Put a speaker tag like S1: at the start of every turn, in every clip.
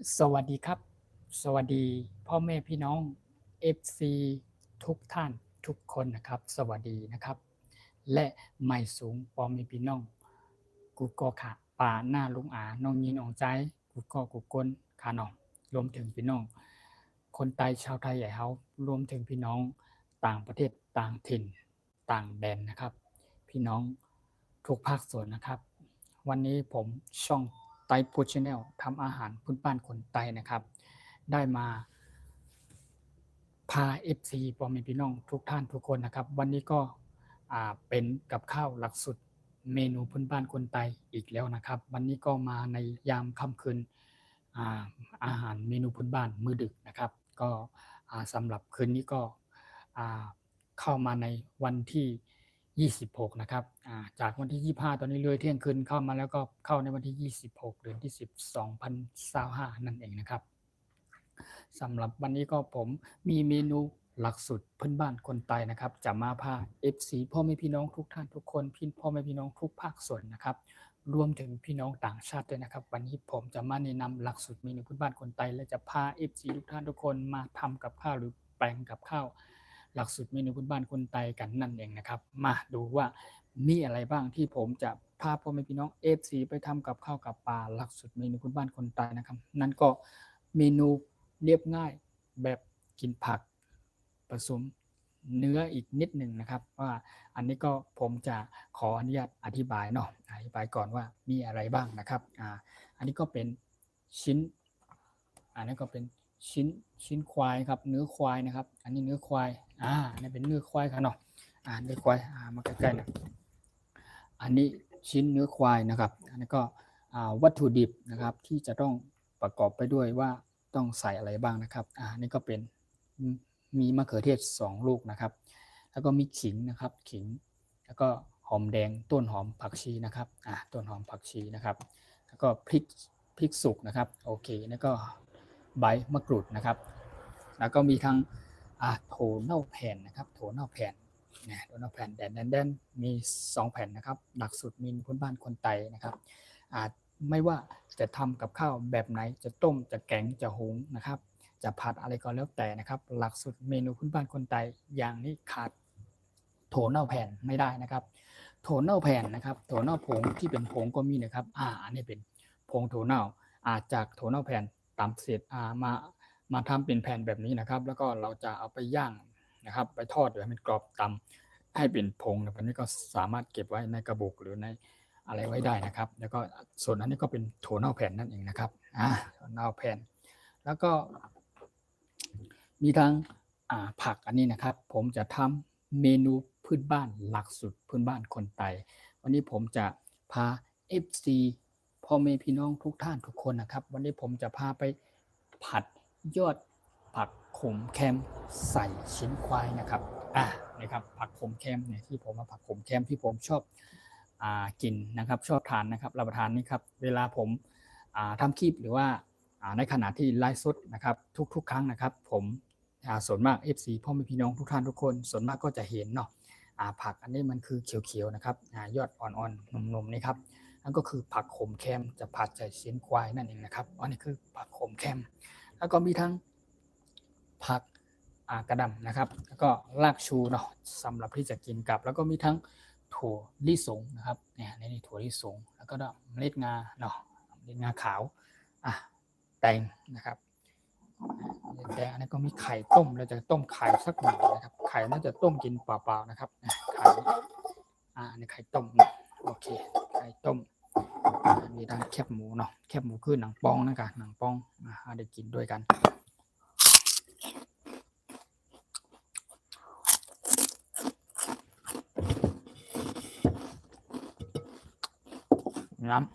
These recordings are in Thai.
S1: สวัสดีครับสวัสดีพ่อแม่พี่น้อง FC ทุกท่านทุกคนนะครับสวัสดีนะครับและไม่สูงปอแม่พี่น้องกูก็ขาป่าหน้าลุงอาน้องยินอองใจกูก็กูก้นขาหนองรวมถึงพี่น้องคนไทยชาวไทยใหญ่เฮารวมถึงพี่น้องต่างประเทศต่างถิ่นต่างแดนนะครับพี่น้องทุกภาคส่วนนะครับวันนี้ผมช่องไต้ฟู้ดชาแนลทำอาหารพื้นบ้านคนไต้นะครับได้มาพา FC พ่อแม่พี่น้องทุกท่านทุกคนนะครับวันนี้ก็เป็นกับข้าวหลักสุดเมนูพื้นบ้านคนไต้อีกแล้วนะครับวันนี้ก็มาในยามค่ำคืนอาอาหารเมนูพื้นบ้านมื้อดึกนะครับก็สำหรับคืนนี้ก็เข้ามาในวันที่26นะครับจากวันที่25ตอนนี้เลยเที่ยงคืนเข้ามาแล้วก็เข้าในวันที่26เดือนที่10 2025นั่นเองนะครับสำหรับวันนี้ก็ผมมีเมนูหลักสุดพื้นบ้านคนไทยนะครับจะมาพา FC พ่อแม่พี่น้องทุกท่านทุกคนพ่อแม่พี่น้องทุกภาคส่วนนะครับรวมถึงพี่น้องต่างชาติด้วยนะครับวันนี้ผมจะมาแนะนำหลักสูตรเมนูพื้นบ้านคนไทยและจะพา FC ทุกท่านทุกคนมาทำกับข้าวหรือแปลงกับข้าวหลักสูตรเมนูพื้นบ้านคนไทยกันนั่นเองนะครับมาดูว่ามีอะไรบ้างที่ผมจะพาพ่อแม่พี่น้อง FC ไปทำกับข้าวกับปลาหลักสูตรเมนูพื้นบ้านคนไทยนะครับนั่นก็เมนูเรียบง่ายแบบกินผักผสมเนื้ออีกนิดหนึ่งนะครับว่าอันนี้ก็ผมจะขออนุญาตอธิบายเนาะอธิบายก่อนว่ามีอะไรบ้างนะครับอันนี้ก็เป็นชิ้นอันนี้ก็เป็นชิ้นควายครับเนื้อควายนะครับอันนี้เนื้อควายอันนี้เป็นเนื้อควายครับเนาะเนื้อควายมาใกล้ๆนะอันนี้ชิ้นเนื้อควายนะครับอันนี้ก็วัตถุดิบนะครับที่จะต้องประกอบไปด้วยว่าต้องใส่อะไรบ้างนะครับนี่ก็เป็นมีมะเขือเทศ2ลูกนะครับแล้วก็มีขิงนะครับขิงแล้วก็หอมแดงต้นหอมผักชีนะครับต้นหอมผักชีนะครับแล้วก็พริกสุกนะครับโอเคแล้วก็ใบมะกรูดนะครับแล้วก็มีทั้งโถเน่าแผ่นนะครับโถเน่าแผ่นโถเน่าแผ่นแดนมี2แผ่นนะครับหลักสูตรมินพื้นบ้านคนไทยนะครับไม่ว่าจะทำกับข้าวแบบไหนจะต้มจะแกงจะหุงนะครับจะผัดอะไรก็แล้วแต่นะครับหลักสูตรเมนูพื้นบ้านคนไทยอย่างนี้ขาดโถเน่าแผ่นไม่ได้นะครับโถเน่าแผ่นนะครับโถเน่าผงที่เป็นผงก็มีนะครับอันนี้เป็นผงโถเน่าจากโถเน่าแผ่นตำเสร็จมาทำเป็นแผ่นแบบนี้นะครับแล้วก็เราจะเอาไปย่างนะครับไปทอดหรือให้มันกรอบตำให้เป็นผงแบบนี้ก็สามารถเก็บไว้ในกระบุกหรือในอะไรไว้ได้นะครับแล้วก็ส่วนอันนี้ก็เป็นโถเน่าแผ่นนั่นเองนะครับโถเน่าแผ่นแล้วก็มีทั้งผักอันนี้นะครับผมจะทำเมนูพื้นบ้านหลักสุดพื้นบ้านคนไทยวันนี้ผมจะพา FC พ่อแม่พี่น้องทุกท่านทุกคนนะครับวันนี้ผมจะพาไปผัดยอดผักขมแคมใส่ชิ้นควายนะครับนะครับผักขมแคมเนี่ยที่ผมมาผักขมแคมที่ผมชอบกินนะครับชอบทานนะครับรับประทานนี่ครับเวลาผมทำคลิปหรือว่าในขณะที่ไลฟ์สดนะครับทุกครั้งนะครับผมส่วนมาก FC พ่อแม่พี่น้องทุกท่านทุกคนส่วนมากก็จะเห็นเนาะผักอันนี้มันคือเขียวๆนะครับยอดอ่อนๆนมๆนี่ครับนั่นก็คือผักขมแคมจะผัดใส่เสียนควายนั่นเองนะครับอันนี้คือผักขมแคมแล้วก็มีทั้งผักกระดำนะครับแล้วก็รากชูเนาะสำหรับที่จะกินกับแล้วก็มีทั้งถั่วลิสงนะครับเนี่ยนี่ถั่วลิสงแล้วก็เมล็ดงาเนาะเมล็ดงาขาวแตงนะครับแต่อันนี้ก็มีไข่ต้มเราจะต้มไข่สักหน่อยนะครับไข่น่าจะต้มกินเปล่าๆนะครับไข่อันนี้ไข่ต้มโอเคไข่ต้มมีด้านแคบหมูเนาะแคบหมูคือหนังปองนะครับหนังปองได้กินด้วยกันน้ำ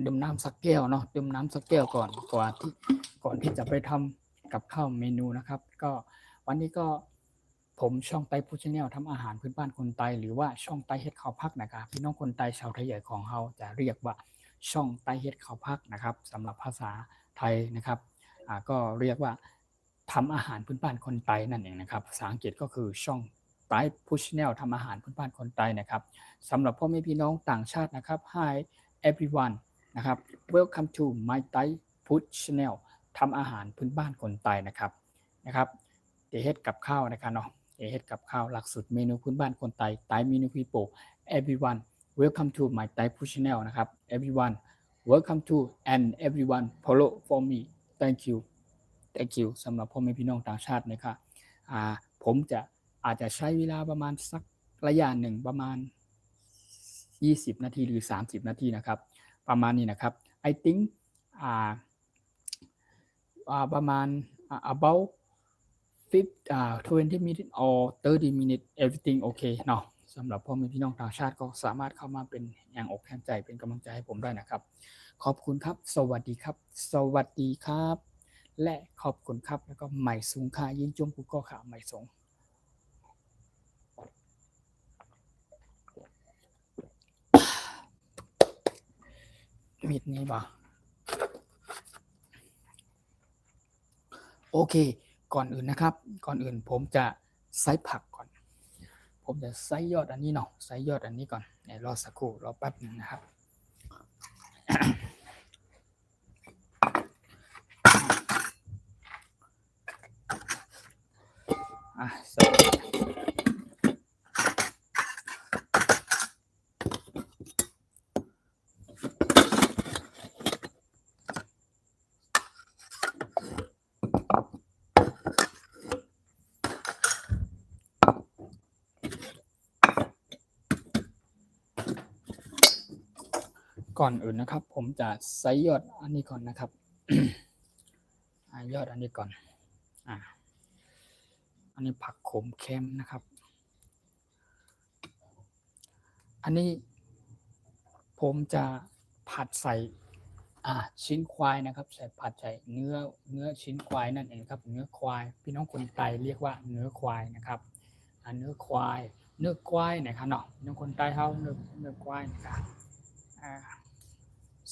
S1: ดื่มน้ำสักแก้วเนาะดื่มน้ำสักแก้วก่อนที่จะไปทำกับข้าวเมนูนะครับก็วันนี้ก็ผมช่องไต้ฟู้ดชาแนลทำอาหารพื้นบ้านคนไต้หรือว่าช่องไต้เฮ็ดข้าวพักนะครับพี่น้องคนไต้ชาวไทยใหญ่ของเราจะเรียกว่าช่องไต้เฮ็ดข้าวพักนะครับสำหรับภาษาไทยนะครับก็เรียกว่าทำอาหารพื้นบ้านคนไต้นั่นเองนะครับภาษาอังกฤษก็คือช่องไต้ฟู้ดชาแนลทำอาหารพื้นบ้านคนไต้นะครับสำหรับพ่อแม่พี่น้องต่างชาตินะครับ Hi everyone นะครับ Welcome to my Thai food channel ทำอาหารพื้นบ้านคนไต้นะครับเดเฮ็ดกับข้าวนะครับเนาะเดเฮ็ดกับข้าวหลักสูตรเมนูพื้นบ้านคนไต้ไต้เมนู people everyone welcome to my Thai food channel นะครับ everyone welcome to and everyone follow for me thank you สำหรับพ่อแม่พี่น้องต่างชาตินะครับผมอาจจะใช้เวลาประมาณสักระยะหนึ่งประมาณ20 นาทีหรือ30 นาทีนะครับประมาณนี้นะครับ I think ประมาณ about 20 minutes or 30 minutes everything okay เนาะสำหรับพ่อแม่พี่น้องต่างชาติก็สามารถเข้ามาเป็นแรงอกแรงใจเป็นกำลังใจให้ผมได้นะครับขอบคุณครับสวัสดีครับสวัสดีครับและขอบคุณครับแล้วก็ใหม่สูงค่ายินจงกุก็ขาใหม่สงมิดนี้บ่โอเคก่อนอื่นนะครับก่อนอื่นผมจะใส่ผักก่อนผมจะใส่ยอดอันนี้เนาะใส่ยอดอันนี้ก่อนรอสักครู่รอแป๊บนึงนะครับก่อนอื่นนะครับผมจะใส่ยอดอันนี้ก่อนนะครับ ยอดอันนี้ก่อนอันนี้ผักโขมเค็มนะครับอันนี้ผมจะผัดใส่ชิ้นควายนะครับใส่ผัดใส่เนื้อชิ้นควายนั่นเองครับเนื้อควายพี่น้องคนไทยเรียกว่าเนื้อควายนะครับเนื้อควายนะครับเนาะพี่น้องคนไทยเขาเนื้อควายนะครับ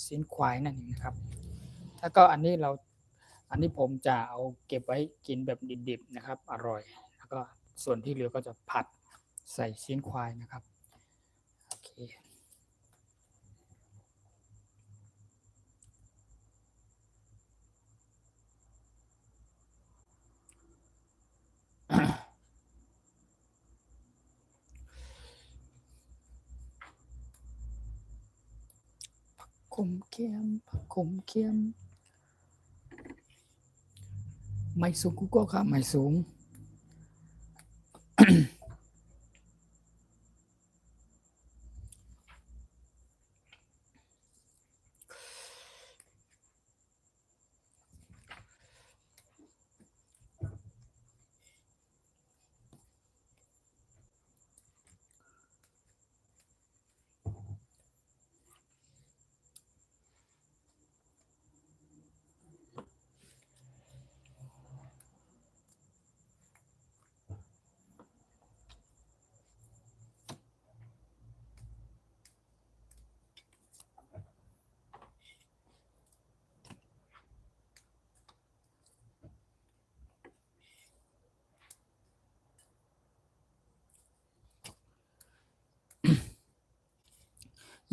S1: ชิ้นควายนั่นเองนะครับแล้วก็อันนี้ผมจะเอาเก็บไว้กินแบบดิบๆนะครับอร่อยแล้วก็ส่วนที่เหลือก็จะผัดใส่ชิ้นควายนะครับโอเคขมเค็มไม่สูงกูก็ครับไม่สูง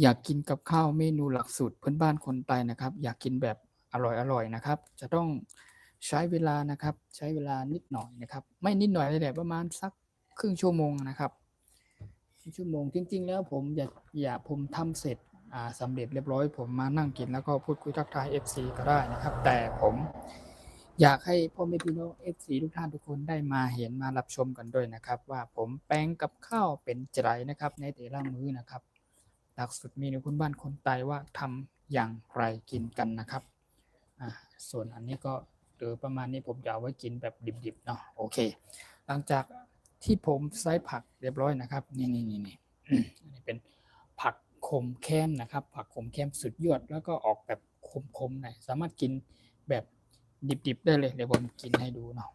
S1: อยากกินกับข้าวเมนูหลักสูตรพื้นบ้านคนไทยนะครับอยากกินแบบอร่อยนะครับจะต้องใช้เวลานะครับใช้เวลานิดหน่อยนะครับไม่นิดหน่อยเลยแหละประมาณสักครึ่งชั่วโมงนะครับชั่วโมงจริงๆแล้วผมผมทำเสร็จสำเร็จเรียบร้อยผมมานั่งกินแล้วก็พูดคุยทักทาย FC ก็ได้นะครับแต่ผมอยากให้พ่อแม่พี่น้อง FC ทุกท่านทุกคนได้มาเห็นมารับชมกันด้วยนะครับว่าผมแปลงกับข้าวเป็นไงนะครับในแต่ละมื้อนะครับหลักสูตรเมนูพื้นบ้านคนไต้ว่าทำอย่างไรกินกันนะครับส่วนอันนี้ก็ประมาณนี้ผมจะเอาไว้กินแบบดิบๆเนาะโอเคหลังจากที่ผมใส่ผักเรียบร้อยนะครับนี่อันนี้เป็นผักโ ขมแค้มนะครับผักขมแค้มสุดยอดแล้วก็ออกแบบขมๆหน่อยสามารถกินแบบดิบๆได้เลยเดี๋ยวผมกินให้ดูเนาะ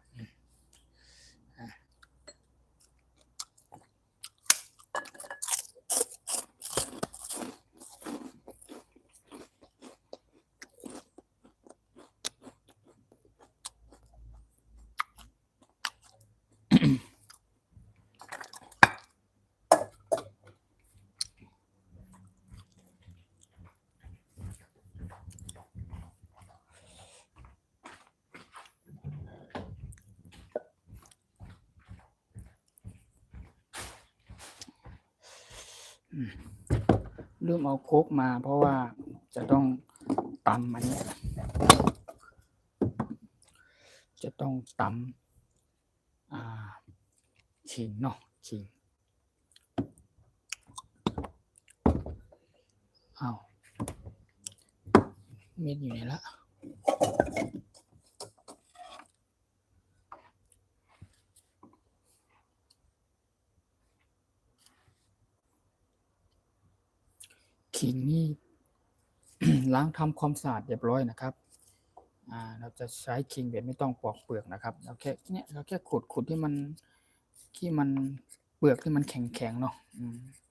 S1: ลืมเอาโค้กมาเพราะว่าจะต้องตำมันเนี่ยจะต้องตำขิงเนาะขิงอ้าวเม็ดอยู่ไหนละขิงนี่ ล้างทำความสะอาดเรียบร้อยนะครับเราจะใช้ขิงแบบไม่ต้องปอกเปลือกนะครับเราแค่ขุดที่มันเปลือกที่มันแข็งๆเนาะ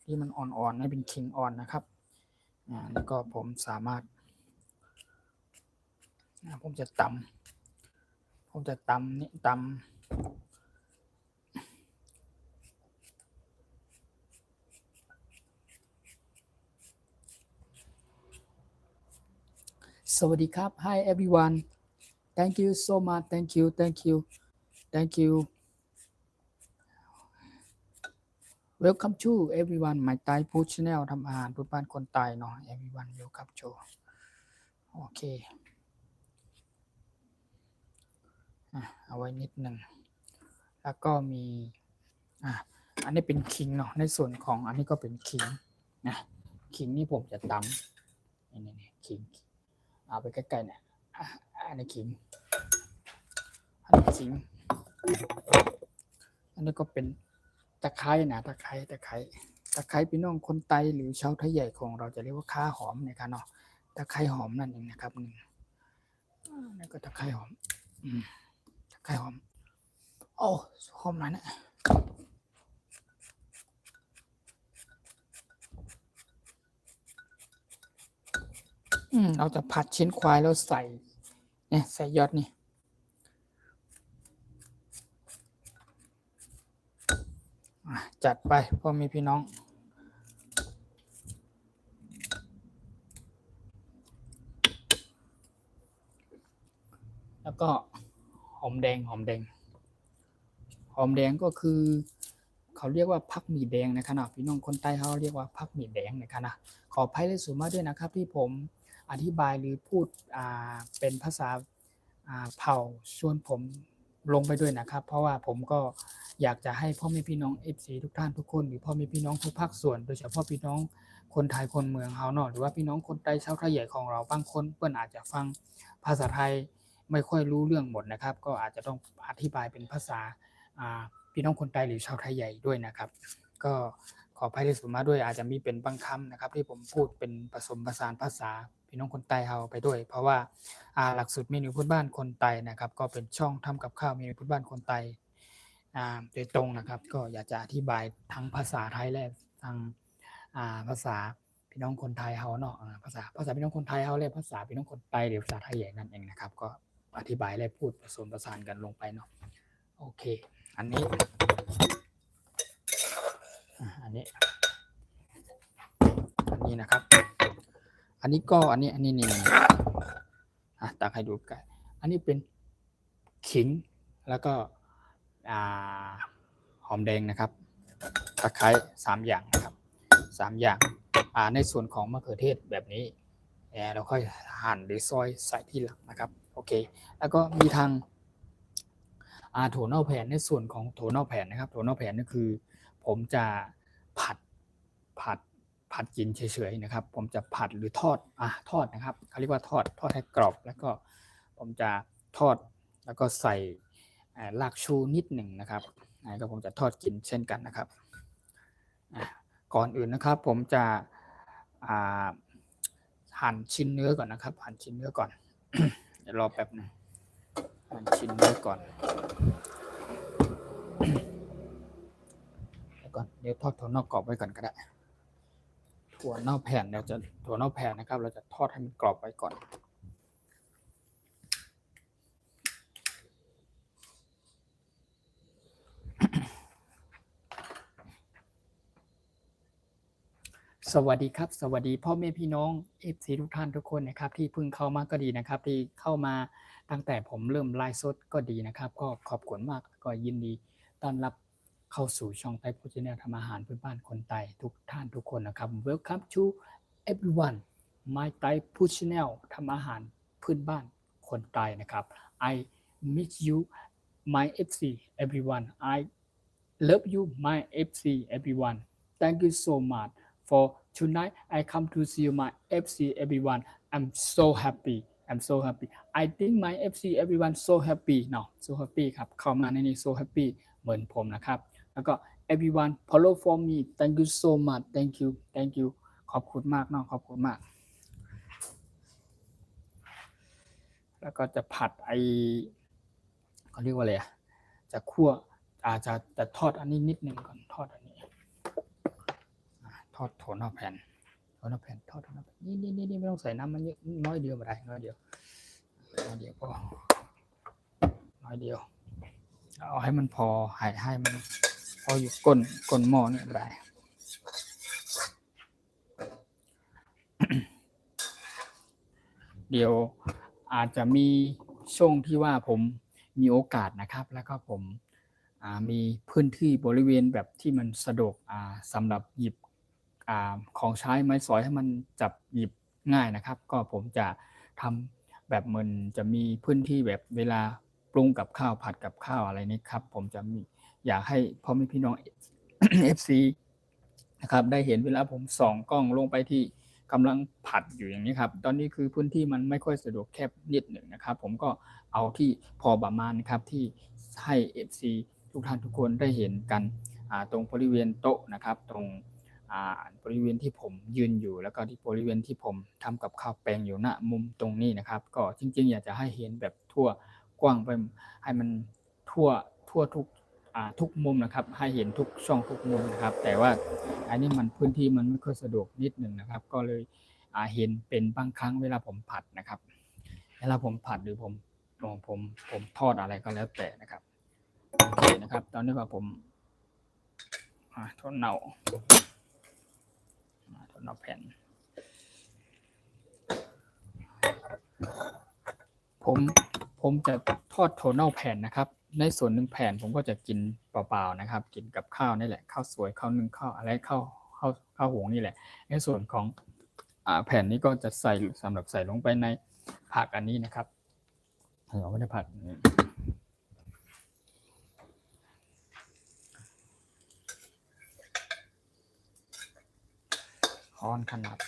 S1: ที่มันอ่อนๆให้เป็นขิงอ่อนนะครับแล้วก็ผมสามารถผมจะตำนี่ตำสวัสดีครับ Hi everyone thank you so much thank you welcome to everyone my Thai food channel ทำอาหารพื้นบ้านคนไทยเนาะ everyone welcome to โอเคเอาไว้นิดหนึ่งแล้วก็มีอันนี้เป็นขิงเนาะในส่วนของอันนี้ก็เป็นขิงนะขิงนี่ผมจะตำนี่ขิงเอาไปใกล้ๆเนี่ยอันนี้ขิงอันนี้ก็เป็นตะไคร้นะตะไคร้พี่น้องคนไทยหรือชาวไทยใหญ่ของเราจะเรียกว่าข่าหอมนะครับเนาะตะไคร้หอมนั่นเองนะครับนี่ก็ตะไคร้หอมตะไคร้หอมโอ้หอมหน่อยนะเราจะผัดชิ้นควายแล้วใส่ยอดนี่จัดไปพ่อแม่พี่น้องแล้วก็หอมแดงก็คือเขาเรียกว่าพักหมี่แดงนะครับพี่น้องคนใต้เขาเรียกว่าพักหมี่แดงนะครับนะขออภัยและสูงมากด้วยนะครับที่ผมอธิบายหรือพูดเป็นภาษาเผ่าชวนผมลงไปด้วยนะครับเพราะว่าผมก็อยากจะให้พ่อแม่พี่น้อง FC ทุกท่านทุกคนหรือพ่อแม่พี่น้องทุกภาคส่วนโดยเฉพาะพี่น้องคนไทยคนเมืองเฮาเนาะหรือว่าพี่น้องคนใต้ชาวไทยใหญ่ของเราบางคนเปิ้นอาจจะฟังภาษาไทยไม่ค่อยรู้เรื่องหมดนะครับก็อาจจะต้องอธิบายเป็นภาษาพี่น้องคนไทยหรือชาวไทยใหญ่ด้วยนะครับก็ขออภัยที่สุดมาด้วยอาจจะมีเป็นบางคำนะครับที่ผมพูดเป็นผสมผสานภาษาพี่น้องคนไทยเฮาไปด้วยเพราะว่าหลักสูตรเมนูพื้นบ้านคนไทยนะครับก็เป็นช่องทำกับข้าวเมนูพื้นบ้านคนไทยโดยตรงนะครับก็อยากจะอธิบายทั้งภาษาไทยและทั้งภาษาพี่น้องคนไทยเฮาเนาะภาษาพี่น้องคนไทยเฮาและภาษาพี่น้องคนไทยหรือภาษาไทยใหญ่นั่นเองนะครับก็อธิบายและพูดผสมผสานกันลงไปเนาะโอเคอันนี้นะครับอันนี้นี่ตักให้ดูกันอันนี้เป็นขิงแล้วก็หอมแดงนะครับตะไคร้3อย่างนะครับ3อย่างในส่วนของมะเขือเทศแบบนี้เราค่อยหั่นหรือซอยใส่ที่หลังนะครับโอเคแล้วก็มีทางถั่วเน่าแผ่นในส่วนของถั่วเน่าแผ่นนะครับถั่วเน่าแผ่นก็คือผมจะผัดกินเฉยๆนะครับผมจะผัดหรือทอดนะครับเขาเรียกว่าทอดให้กรอบแล้วก็ผมจะทอดแล้วก็ใส่รากชูนิดหนึ่งนะครับก็ผมจะทอดกินเช่นกันนะครับก่อนอื่นนะครับผมจะ อ่าหั่นชิ้นเนื้อก่อนนะครับหั่นชิ้นเนื้อก่อน เดี๋ยวรอแป๊บนึงหั่นชิ้นเนื้อก่อนเดี๋ยวทอดถั่วเน่ากรอบไว้ก่อนก็ได้ถั่วเน่าแผ่นเราจะถั่วเน่าแผ่นนะครับเราจะทอดให้มันกรอบไว้ก่อนสวัสดีครับสวัสดีพ่อแม่พี่น้อง FC ทุกท่านทุกคนนะครับที่เพิ่งเข้ามาก็ดีนะครับที่เข้ามาตั้งแต่ผมเริ่มไลฟ์สดก็ดีนะครับก็ขอบคุณมากก็ยินดีต้อนรับเข้าสู่ช่องไต้พูชแนลทำอาหารพื้นบ้านคนไทยทุกท่านทุกคนนะครับ Welcome to everyone my Thai food channel ทำอาหารพื้นบ้านคนไทยนะครับ I miss you my FC everyone I love you my FC everyone thank you so much for tonight I come to see you my FC everyone I'm so happy I'm so happy I think my FC everyone so happy no so happy ครับเข้ามาในนี้ so happy เหมือนผมนะครับแล้วก็ everyone follow for me thank you so much thank you ขอบคุณมากเนาะขอบคุณมากแล้วก็จะผัดเขาเรียกว่าอะไรจะคั่วจะทอดอันนี้นิดนึงก่อนทอดอันนี้ทอดถั่วเน่าแผ่นทอดนี่ไม่ต้องใส่น้ำมันเยอะน้อยเดียวก็ได้น้อยเดียวก็น้อยเดียวเอาให้มันพอให้มันพออยู่ก้นหม้อนี่ก็ได้ เดี๋ยวอาจจะมีช่วงที่ว่าผมมีโอกาสนะครับแล้วก็ผมมีพื้นที่บริเวณแบบที่มันสะดวกสำหรับหยิบของใช้ไม้สอยให้มันจับหยิบง่ายนะครับก็ผมจะทำแบบเหมือนจะมีพื้นที่แบบเวลาปรุงกับข้าวผัดกับข้าวอะไรนี้ครับผมจะมีอยากให้พ่อแม่พี่น้อง FC นะครับได้เห็นเวลาผมส่องกล้องลงไปที่กำลังผัดอยู่อย่างนี้ครับตอนนี้คือพื้นที่มันไม่ค่อยสะดวกแคบนิดหนึ่งนะครับผมก็เอาที่พอประมาณครับที่ให้ FC ทุกท่านทุกคนได้เห็นกันตรงบริเวณโต๊ะนะครับตรงบริเวณที่ผมยืนอยู่แล้วก็ที่บริเวณที่ผมทำกับข้าวแปลงอยู่ณมุมตรงนี้นะครับก็จริงๆอยากจะให้เห็นแบบทั่วกว้างไปให้มันทั่วทุกมุมนะครับให้เห็นทุกช่องทุกมุมนะครับแต่ว่าอันนี้มันพื้นที่มันไม่ค่อยสะดวกนิดนึงนะครับก็เลยเห็นเป็นบางครั้งเวลาผมผัดนะครับเวลาผมผัดหรือผมทอดอะไรก็แล้วแต่นะครับโอเคนะครับตอนนี้ว่าผมทอดเน่าแผ่นผมจะทอดถั่วเน่าแผ่นนะครับในส่วนหนึ่งแผ่นผมก็จะกินเปล่าๆนะครับกินกับข้าวนี่แหละข้าวสวยข้าวนึ่งข้าวอะไรข้าวหุงนี่แหละในส่วนของแผ่นนี้ก็จะใส่สำหรับใส่ลงไปในผักอันนี้นะครับเราไม่ได้ผัดร้อนขนาด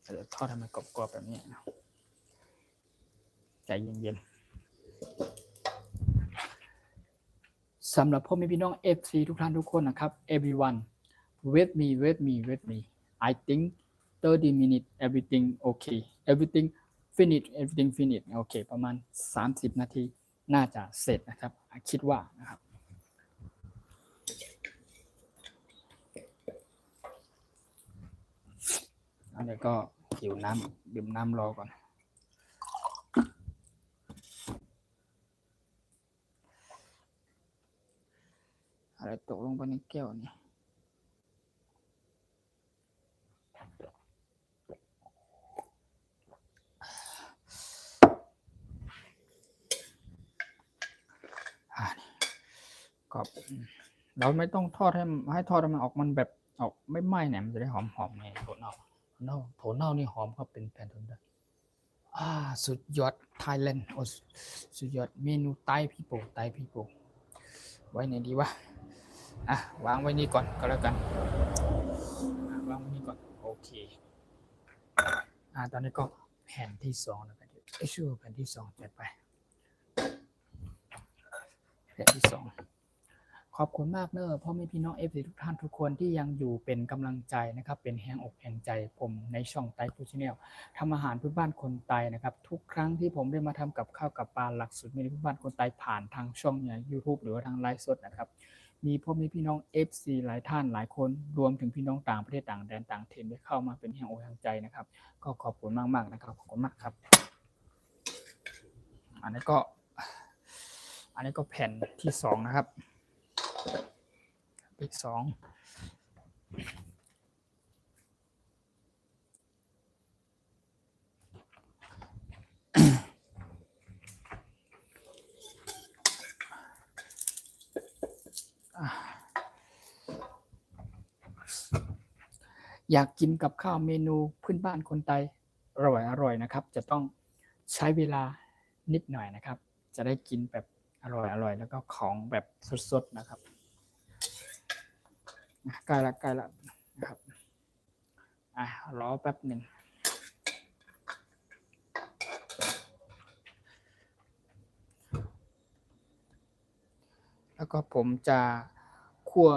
S1: เดี๋ยวทอดให้มันกรอบๆแบบนี้ใจเย็นๆสำหรับพ่อแม่พี่น้อง FC ทุกท่านทุกคนนะครับ everyone wait me I think 30 minutes everything okay everything finish โอเคประมาณ30นาทีน่าจะเสร็จนะครับคิดว่านะครับเดี๋ยวก็หิวน้ำดื่มน้ำรอก่อนอะไรตกลงไปในแก้วนี่ก็เราไม่ต้องทอดให้ทอดให้มันออกมันแบบออกไม่ไหม้เนี่ยมันจะได้หอมๆไงถั่วเน่านี่หอมครับเป็นแผ่นถั่วเน่าสุดยอดไทยแลนด์สุดยอดเมนูไต้พี่โปไว้ไหนดีวะวางไว้นี่ก่อนก็แล้วกันวางไว้นี่ก่อนโอเคตอนนี้ก็แผ่นที่2นะครับแผ่นที่2จัดไปแผ่นที่2 ขอบคุณมากเนอะพ่อแม่พี่น้อง FC ทุกท่านทุกคนที่ยังอยู่เป็นกำลังใจนะครับเป็นแรงอกแรงใจผมในช่องไต้ฟู้ดชาแนลทำอาหารพื้นบ้านคนไต้นะครับทุกครั้งที่ผมได้มาทำกับข้าวกับปลาหลักสูตรเมนูพื้นบ้านคนไต้ผ่านทางช่องเนี่ย YouTube หรือว่าทางไลฟ์สดนะครับมีพ่อแม่พี่น้อง FC หลายท่านหลายคนรวมถึงพี่น้องต่างประเทศต่างแดนต่างถิ่นได้เข้ามาเป็นแรงอกแรงใจนะครับก็ขอบคุณมากๆนะครับขอบคุณมากครับอันนี้ก็แผ่นที่2นะครับอีก2อยากกินกับข้าวเมนูพื้นบ้านคนไทยอร่อยนะครับจะต้องใช้เวลานิดหน่อยนะครับจะได้กินแบบอร่อยแล้วก็ของแบบสดๆนะครับใกล้ละนะครับรอแป๊บหนึ่งแล้วก็ผมจะคั่ว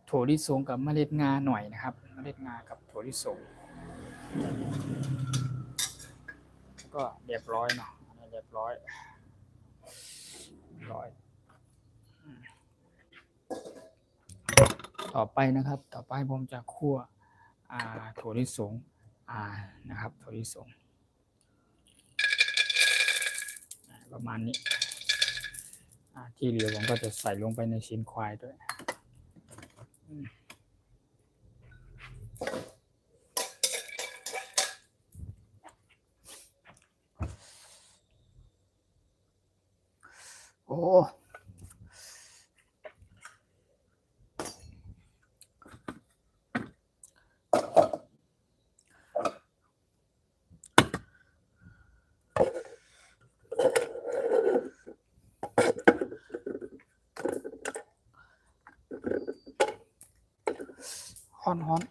S1: ถั่วลิสงกับเมล็ดงาหน่อยนะครับเมล็ดงากับถั่วลิสงก็เรียบร้อยเนาะเรียบร้อยต่อไปนะครับต่อไปผมจะคั่วถั่วลิสงนะครับถั่วลิสงประมาณนี้ที่เหลือผมก็จะใส่ลงไปในชิ้นควายด้วยโอ้ฮ้อน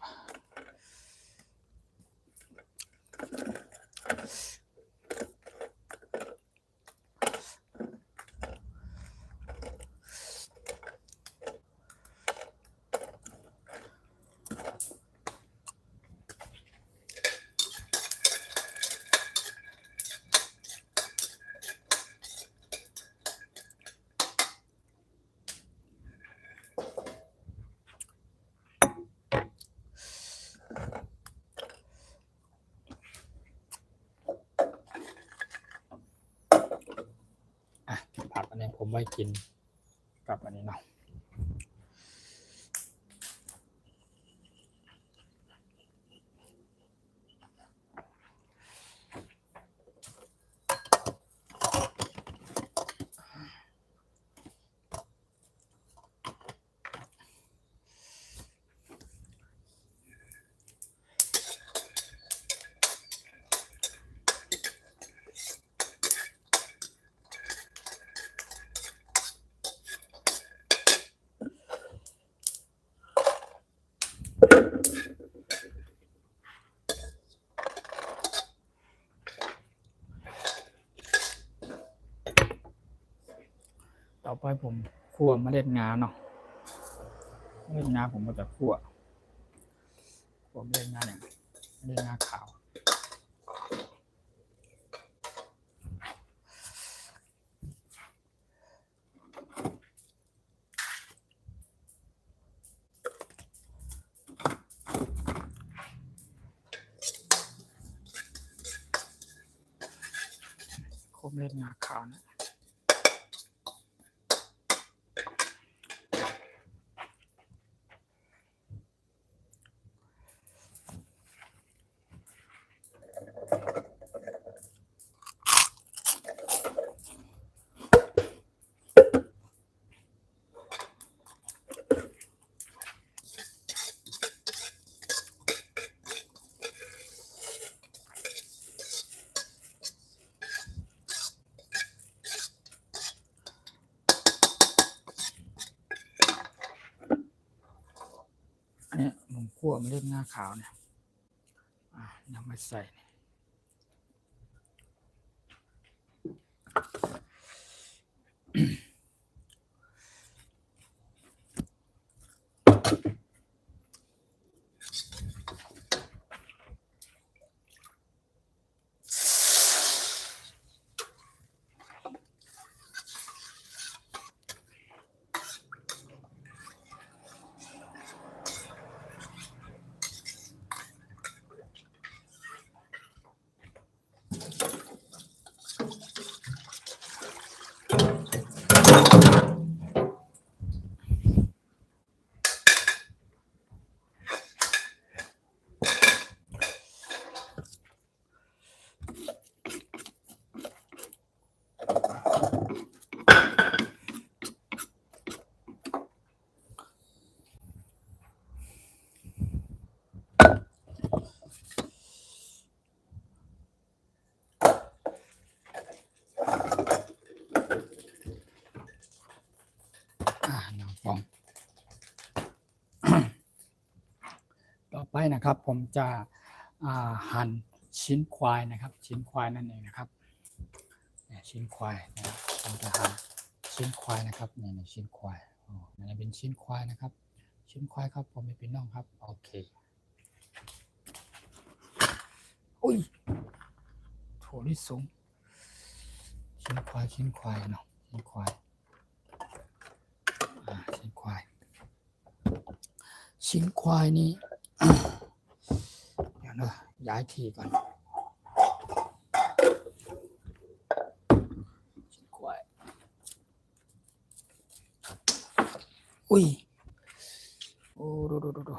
S1: ผักอันนี้ผมไว้กินกับอันนี้เนาะต่อไปผมคั่วเมล็ดงาเนาะเมล็ดงาผมก็จะคั่วเมล็ดงาเนี่ยเมล็ดงาขาวเมล็ดงาขาวนะอันนี้ผมคั่วเมล็ดงาขาวเนี่ยนำมาใส่ น้องฟอง ต่อไปนะครับผมจะหั่นชิ้นควายนะครับชิ้นควายนั่นเองนะครับชิ้นควายนะครับผมจะหั่นชิ้นควายนะครับในชิ้นควายนี่เป็นชิ้นควายนะครับชิ้นควายครับผมไม่เป็นน้องครับโอเคอุ้ยถั่วลิสงชิ้นควายเนาะชิ้นควายชิ้นควายนี่ เดี๋ยวนะย้ายทีก่อนชิ้นควายอุ้ยโอ้ดู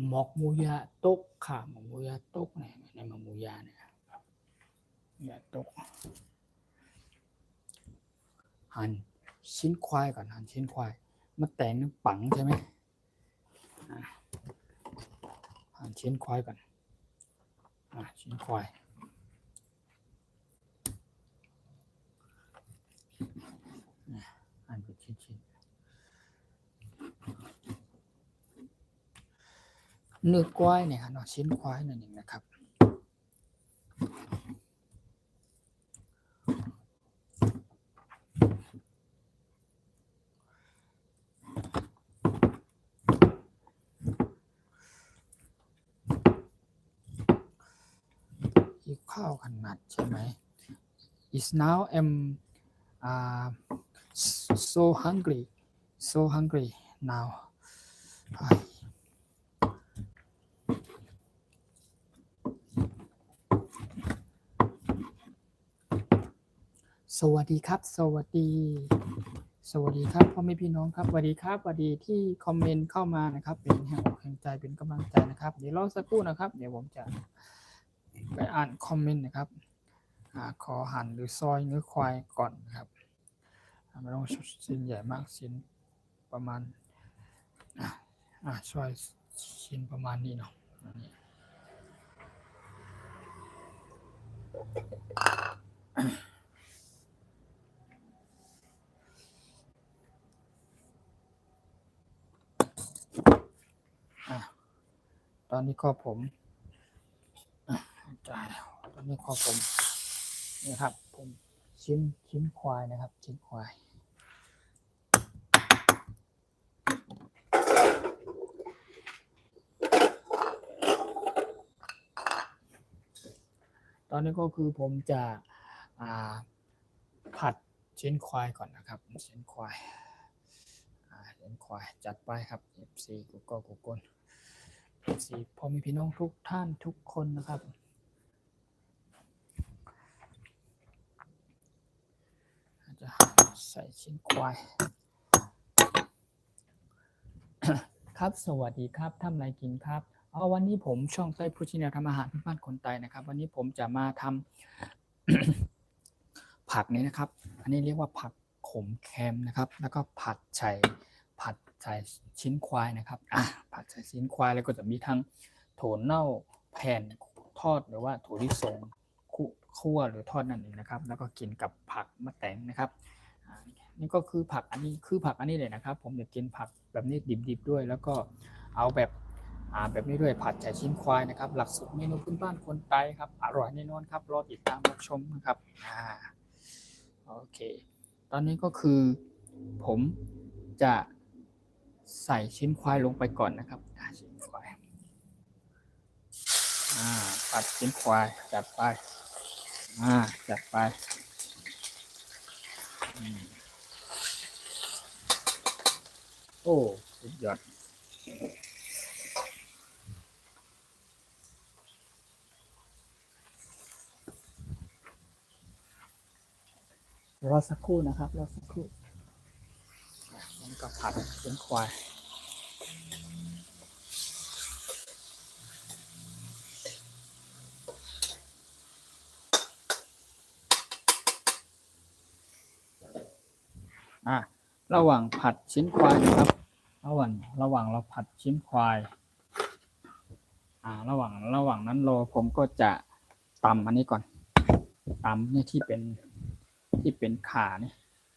S1: หมกมูยาตกค่ะหมกมูยาตกเนี่ยในหมกมูยาเนี่ยยาตกหั่นชิ้นควายก่อนหั่นชิ้นควายมาแต่งปังใช่ไหมหั่นชิ้นควายก่อนชิ้นควายหั่นเป็นชิ้นเนื้อควายเนี่ยเนาะชิ้นควายนั่นเองนะครับข้าวขนาดใช่ไหม is now I'm so hungry now สวัสดีครับสวัสดีครับพ่อแม่พี่น้องครับสวัสดีครับสวัสดีที่คอมเมนต์เข้ามานะครับเป็นแห่งอกแห่งใจเป็นกำลังใจนะครับเดี๋ยวรอสักครู่นะครับเดี๋ยวผมจะไปอ่านคอมเมนต์นะครับขอหั่นหรือซอยเนื้อควายก่อนนะครับไม่ต้องชิ้นใหญ่มากชิ้นประมาณซอยชิ้นประมาณนี้เนาะตอนนี้ก็ผมจ่ายแล้วตอนนี้ก็ผมนี่ครับผมชิ้นควายนะครับชิ้นควายตอนนี้ก็คือผมจะผัดชิ้นควายก่อนนะครับชิ้นควายจัดไปครับ FC กูกล FC พ่อแม่พี่น้องทุกท่านทุกคนนะครับจะใส่ชิ้นควายครับสวัสดีครับทำอะไรกินครับวันนี้ผมช่องใต้ผู้ชี้แนวทำอาหารบ้านคนไทยนะครับวันนี้ผมจะมาทำ ผักนี้นะครับอันนี้เรียกว่าผักขมแคมนะครับแล้วก็ผัดใส่ชิ้นควายนะครับผัดใส่ชิ้นควายแล้วก็จะมีทั้งถั่วเน่าแผ่นทอดหรือว่าถั่วลิสงคั่วหรือทอดนั่นเองนะครับแล้วก็กินกับผักมะแตงนะครับนี่ก็คือผักอันนี้เลยนะครับผมจะกินผักแบบนี้ดิบๆด้วยแล้วก็เอาแบบนี้ด้วยผัดใส่ชิ้นควายนะครับหลักสูตรเมนูพื้นบ้านคนไทยครับอร่อยแน่นอนครับรอติดตามรับชมนะครับโอเคตอนนี้ก็คือผมจะใส่ชิ้นควายลงไปก่อนนะครับชิ้นควายผัดชิ้นควายจัดไปโอ้สุดยอดรอสักครู่นะครับผมก็ผัดชิ้นควายระหว่างผัดชิ้นควายนะครับระหว่างเราผัดชิ้นควายระหว่างนั้นผมก็จะ ตำอันนี้ก่อนตำเนี่ยที่เป็นข่าเนี่ย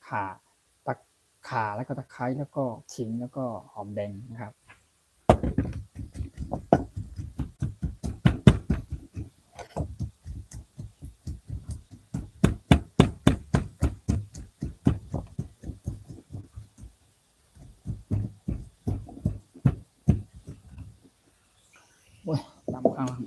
S1: ข่าแล้วก็ตะไคร้แล้วก็ขิงแล้วก็หอมแดงนะครับโอ้ยตำข้างล่าง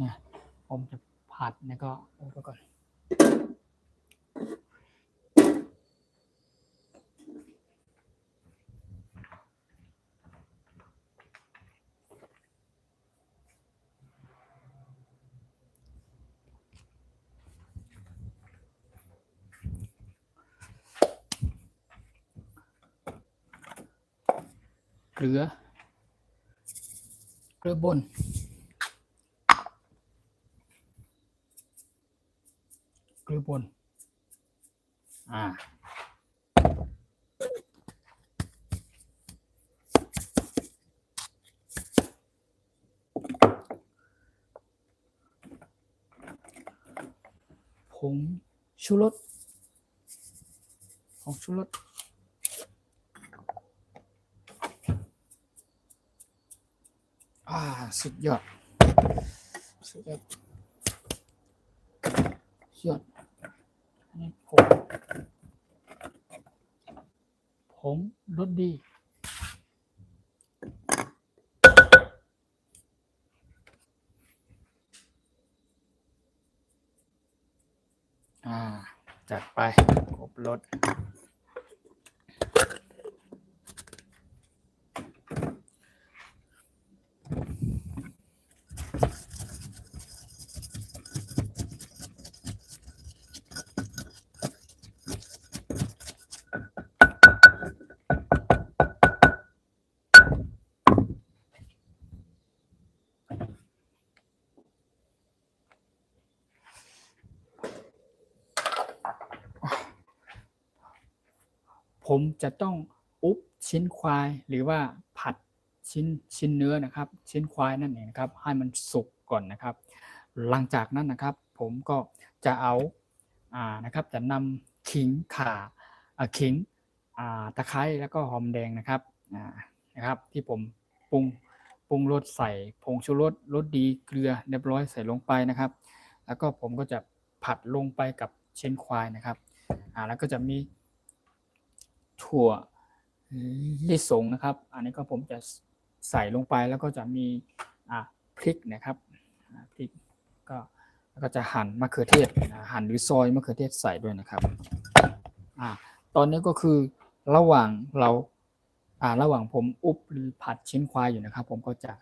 S1: เนี่ยผมจะผัดเนี่ยก็เอาไปก่อนเกลือบนผงชูรสสุดยอดอันนี้ผงรสดีจัดไปครบรสผมจะต้องอุ๊บชิ้นควายหรือว่าผัดชิ้นเนื้อนะครับชิ้นควายนั่นเองนะครับให้มันสุกก่อนนะครับหลังจากนั้นนะครับผมก็จะเอานะครับจะนำขิงข่าขิงตะไคร้แล้วก็หอมแดงนะครับนะครับที่ผมปรุงรสใส่ผงชูรสดีเกลือเรียบร้อยใส่ลงไปนะครับแล้วก็ผมก็จะผัดลงไปกับชิ้นควายนะครับแล้วก็จะมีถั่วลิสงนะครับอันนี้ก็ผมจะใส่ลงไปแล้วก็จะมีพริกนะครับพริกก็จะหั่นมะเขือเทศหั่นหรือซอยมะเขือเทศใส่ด้วยนะครับตอนนี้ก็คือระหว่างผมอุบหรือผัดชิ้นควายอยู่นะครับผมก็จะ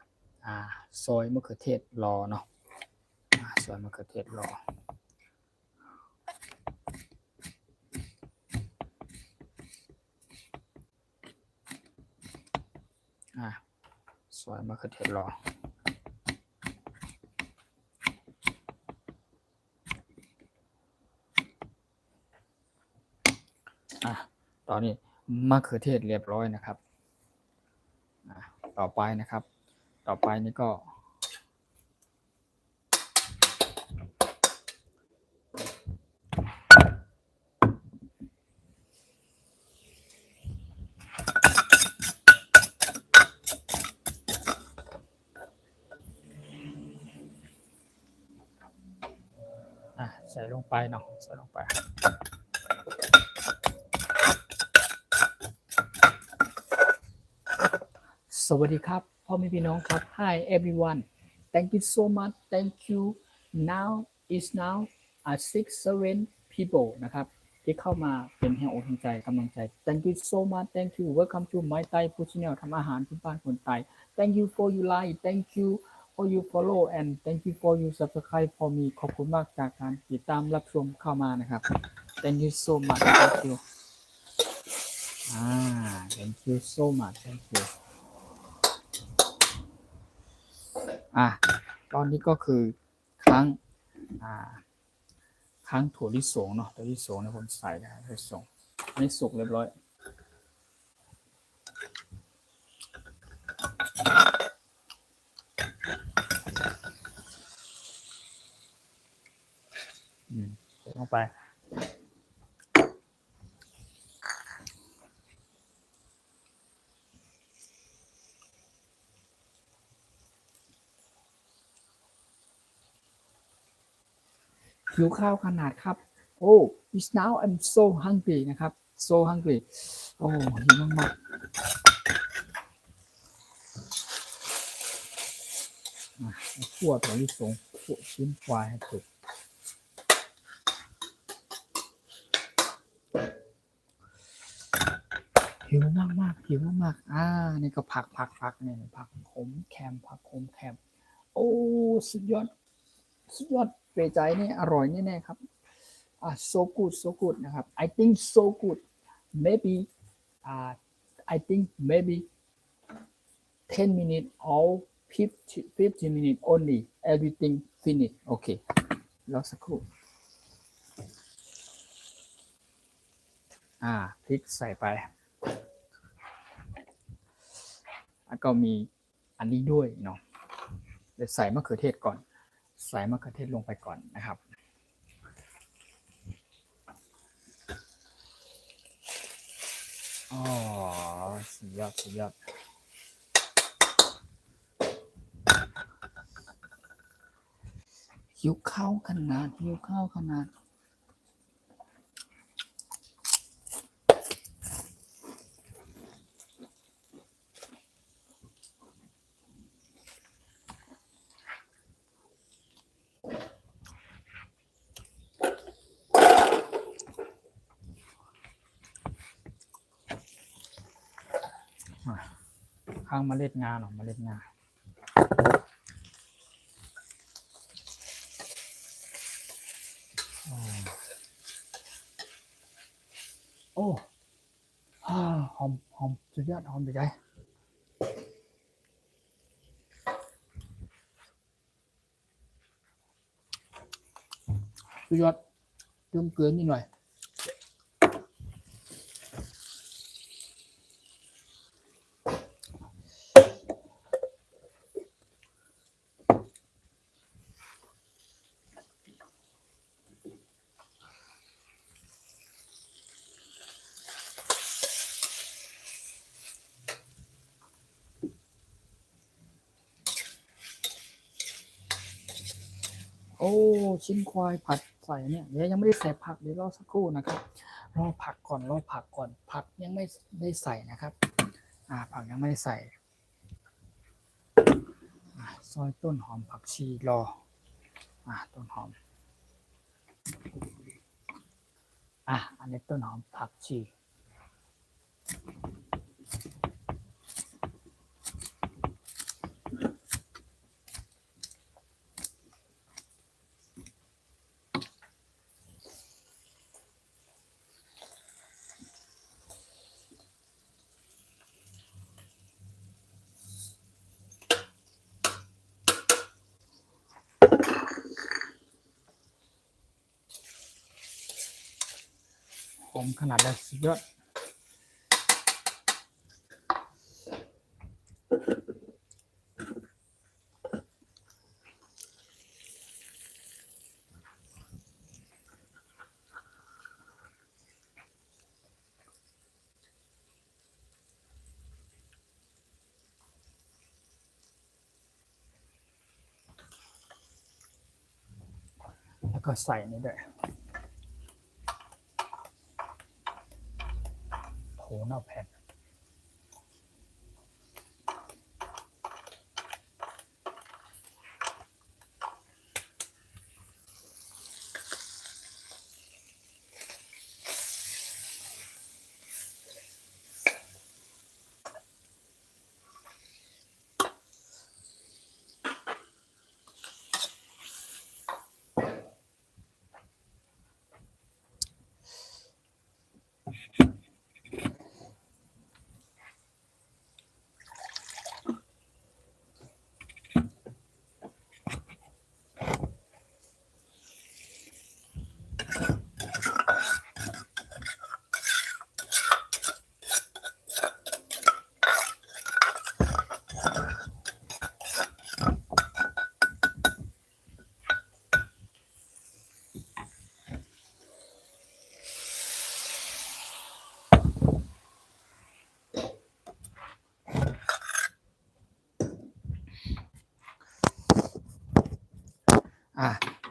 S1: ซอยมะเขือเทศรอเนาะซอยมะเขือเทศรอซอยมะเขือเทศรอตอนนี้มะเขือเทศเรียบร้อยนะครับต่อไปนี่ก็ใส่ลงไปเนาะใส่ลงไป สวัสดีครับพ่อแม่พี่น้องครับ Hi everyone thank you so much thank you now is now 6-7 people นะครับที่เข้ามาเป็นแห่งอกแห่งใจกำลังใจ thank you so much thank you welcome to my Thai food channel ทำอาหารพื้นบ้านคนไทย thank you for your like thank you for you follow and thank you for you subscribe for me ขอบคุณมากจากการติดตามรับชมเข้ามานะครับ thank you so much thank you thank you so much thank you ตอนนี้ก็คือครั้งถั่วลิสงเนาะถั่วลิสงเนี่ยผมใส่ได้ถั่วลิสงนี่สุกเรียบร้อยใส่ลงไปหิวข้าวขนาดครับโอ้ it's now I'm so hungry นะครับ so hungry โอ้หิวมากๆคั่วถั่วลิสงคั่วชิ้นควายให้สุกหิวมากๆหิวมากๆนี่ก็ผักเนี่ยผักขมแคมโอ้สุดยอดเปรใจนี่อร่อยแน่ๆครับso good นะครับ I think so good maybe I think maybe 10 minutes or 50 minutes only everything finish โอเคแล้วสักครู่พริกใส่ไปแล้วก็มีอันนี้ด้วยเนาะเดี๋ยวใส่มะเขือเทศก่อนใส่มะเขือเทศลงไปก่อนนะครับสุดยอดหิวข้าวขนาดข้างเมล็ดงาหน่อยเมล็ดงาโอ้หอมสุดยอดหอมไปใจสุดยอดเติมเกลือนิดหน่อยโอ้ชิ้นควายผัดใส่เนี่ยยังไม่ได้ใส่ผักเดี๋ยวรอสักครู่นะครับรอผักก่อนผักยังไม่ได้ใส่นะครับผักยังไม่ได้ใส่ซอยต้นหอมผักชีรอต้นหอมอันนี้ต้นหอมผักชีผมขนาดแล้วสุดยอดแล้วก็ใส่นี่ด้วยโถหน้าแผ่น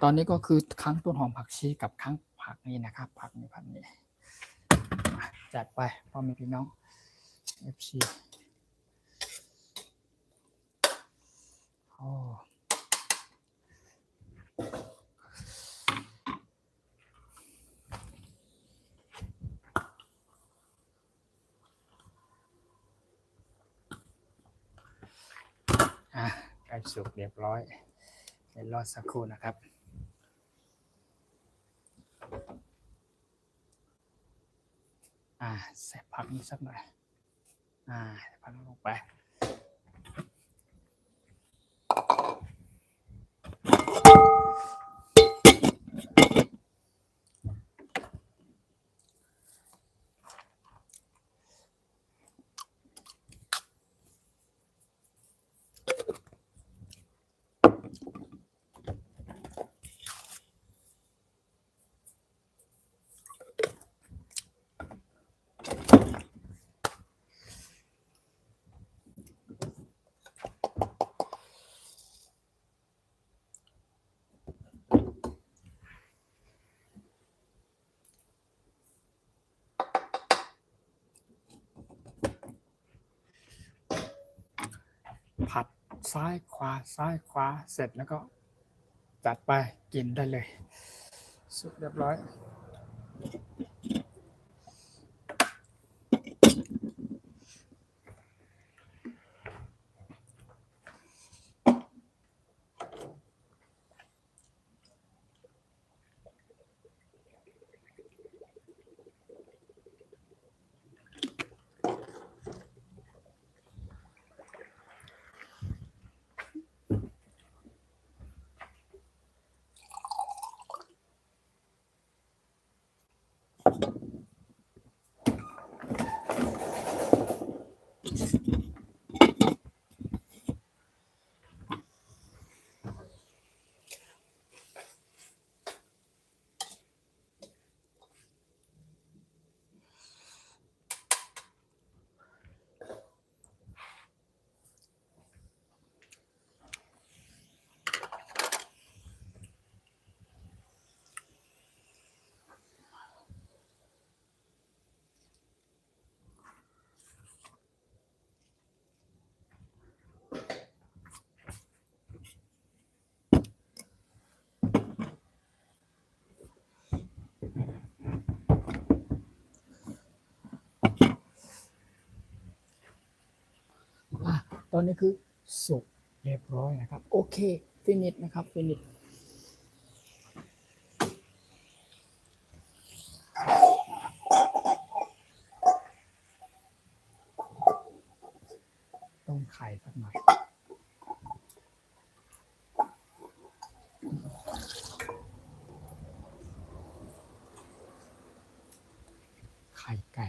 S1: ตอนนี้ก็คือค้างต้นหอมผักชีกับค้างผักนี่นะครับผักนี้จัดไปพ่อแม่พี่น้อง FC โอ้ใกล้สุกเรียบร้อยเดี๋ยวรอสักครู่นะครับใส่ผักนี้สักหน่อยใส่ผักลงไปผัดซ้ายขวาเสร็จแล้วก็จัดไปกินได้เลยสุกเรียบร้อยตอนนี้คือสุกเรียบร้อยนะครับโอเคฟินิชนะครับฟินิชต้มไข่สักหน่อยไข่ไก่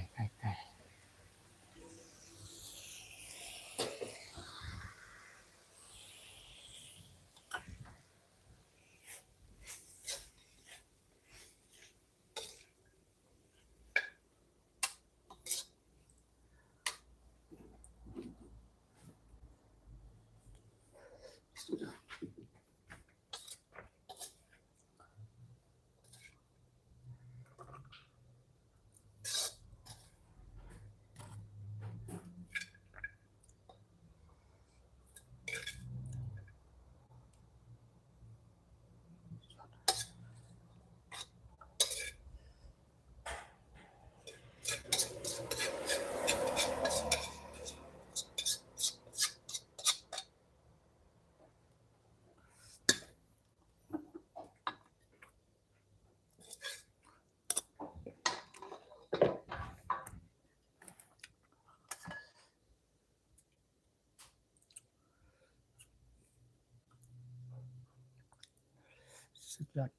S1: ยอด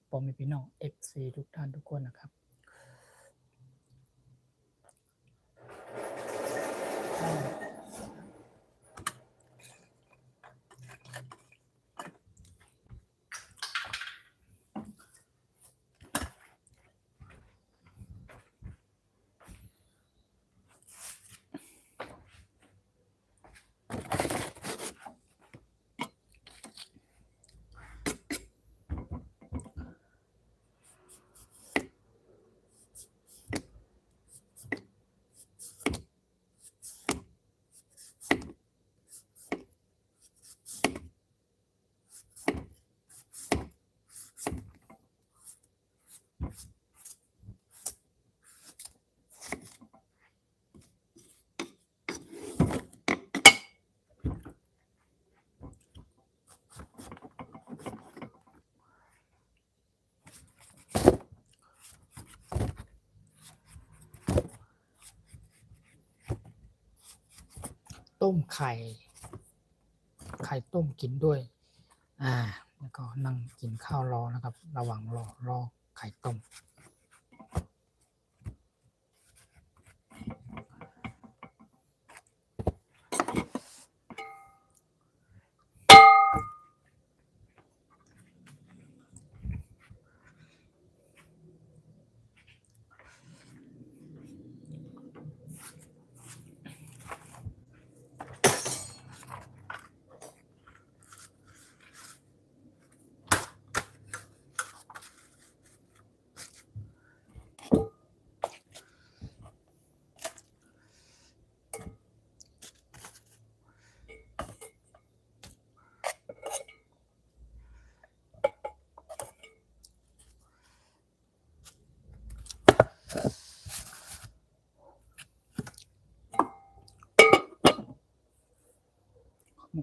S1: พ่อแม่พี่น้อง FC ทุกท่านทุกคนนะครับต้มไข่ต้มกินด้วยแล้วก็นั่งกินข้าวรอนะครับ ระหว่างรอไข่ต้ม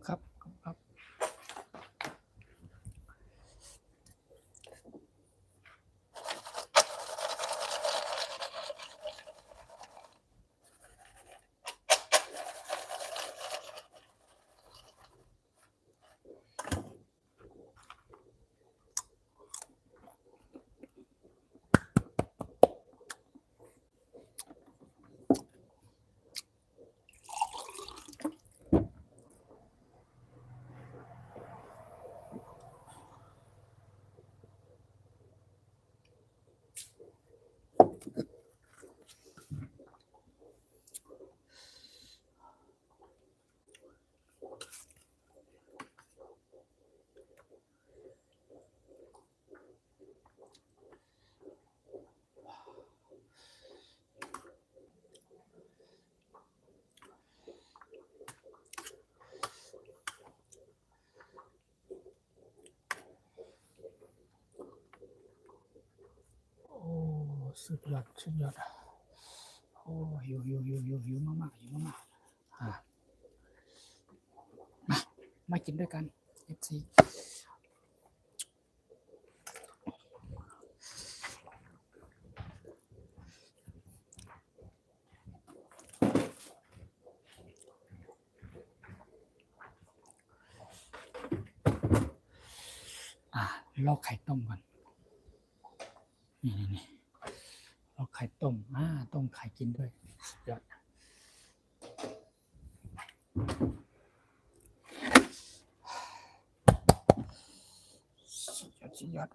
S1: ครับสุดยอดโอ้หิวมากมากินด้วยกัน FC ลอกไข่ต้มก่อนนี่ลอกไข่ต้มต้มไข่กินด้วยสุดยอดสุดยอด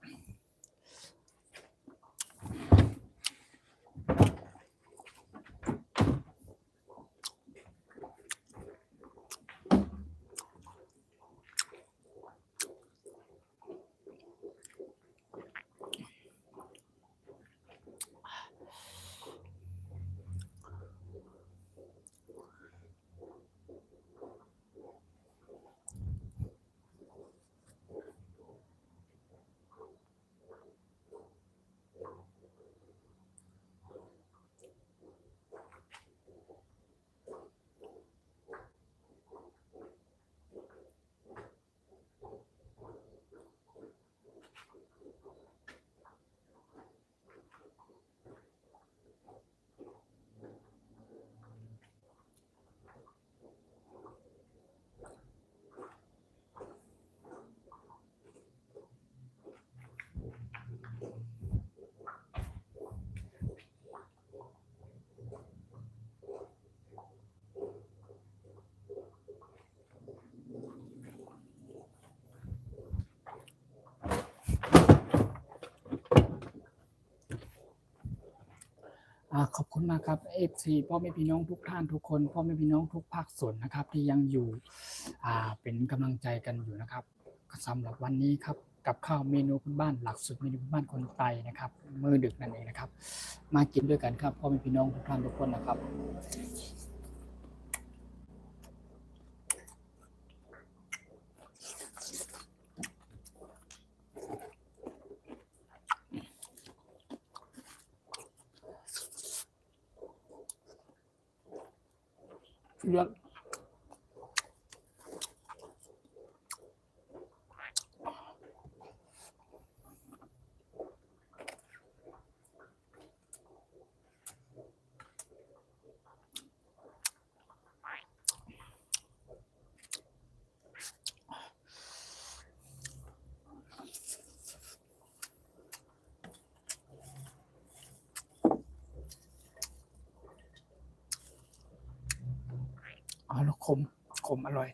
S1: ขอบคุณมากครับ FC พ่อแม่พี่น้องทุกท่านทุกคนพ่อแม่พี่น้องทุกภาคส่วนนะครับที่ยังอยู่เป็นกำลังใจกันอยู่นะครับสำหรับวันนี้ครับกับข้าวเมนูพื้นบ้านหลักสูตรเมนูพื้นบ้านคนไทยนะครับมื้อดึกนั่นเองนะครับมากินด้วยกันครับพ่อแม่พี่น้องทุกท่านทุกคนนะครับยอดแล้วขมอร่อย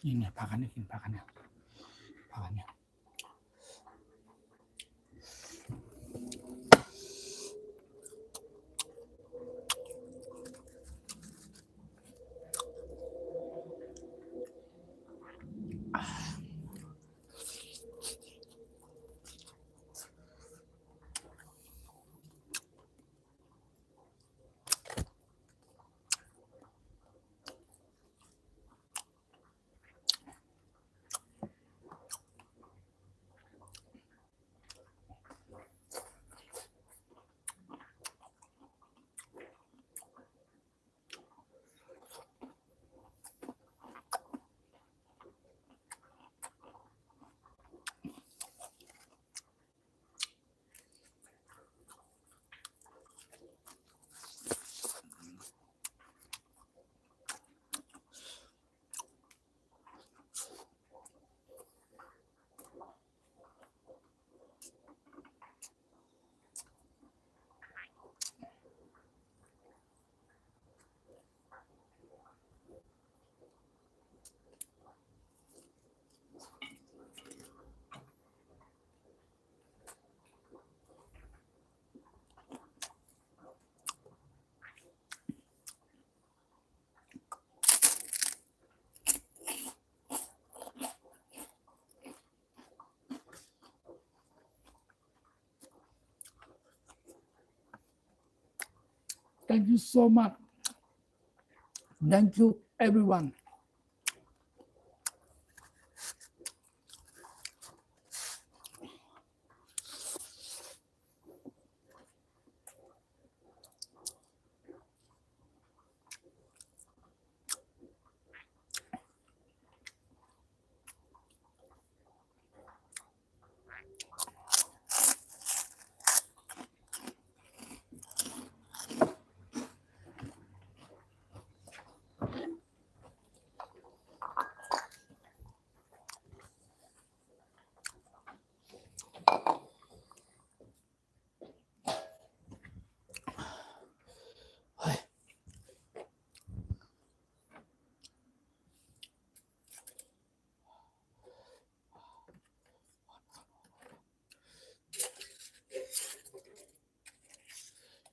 S1: นี่เนี่ยพากันได้กินพากันเนี่ยพากันเนี่ย thank you so much thank you everyone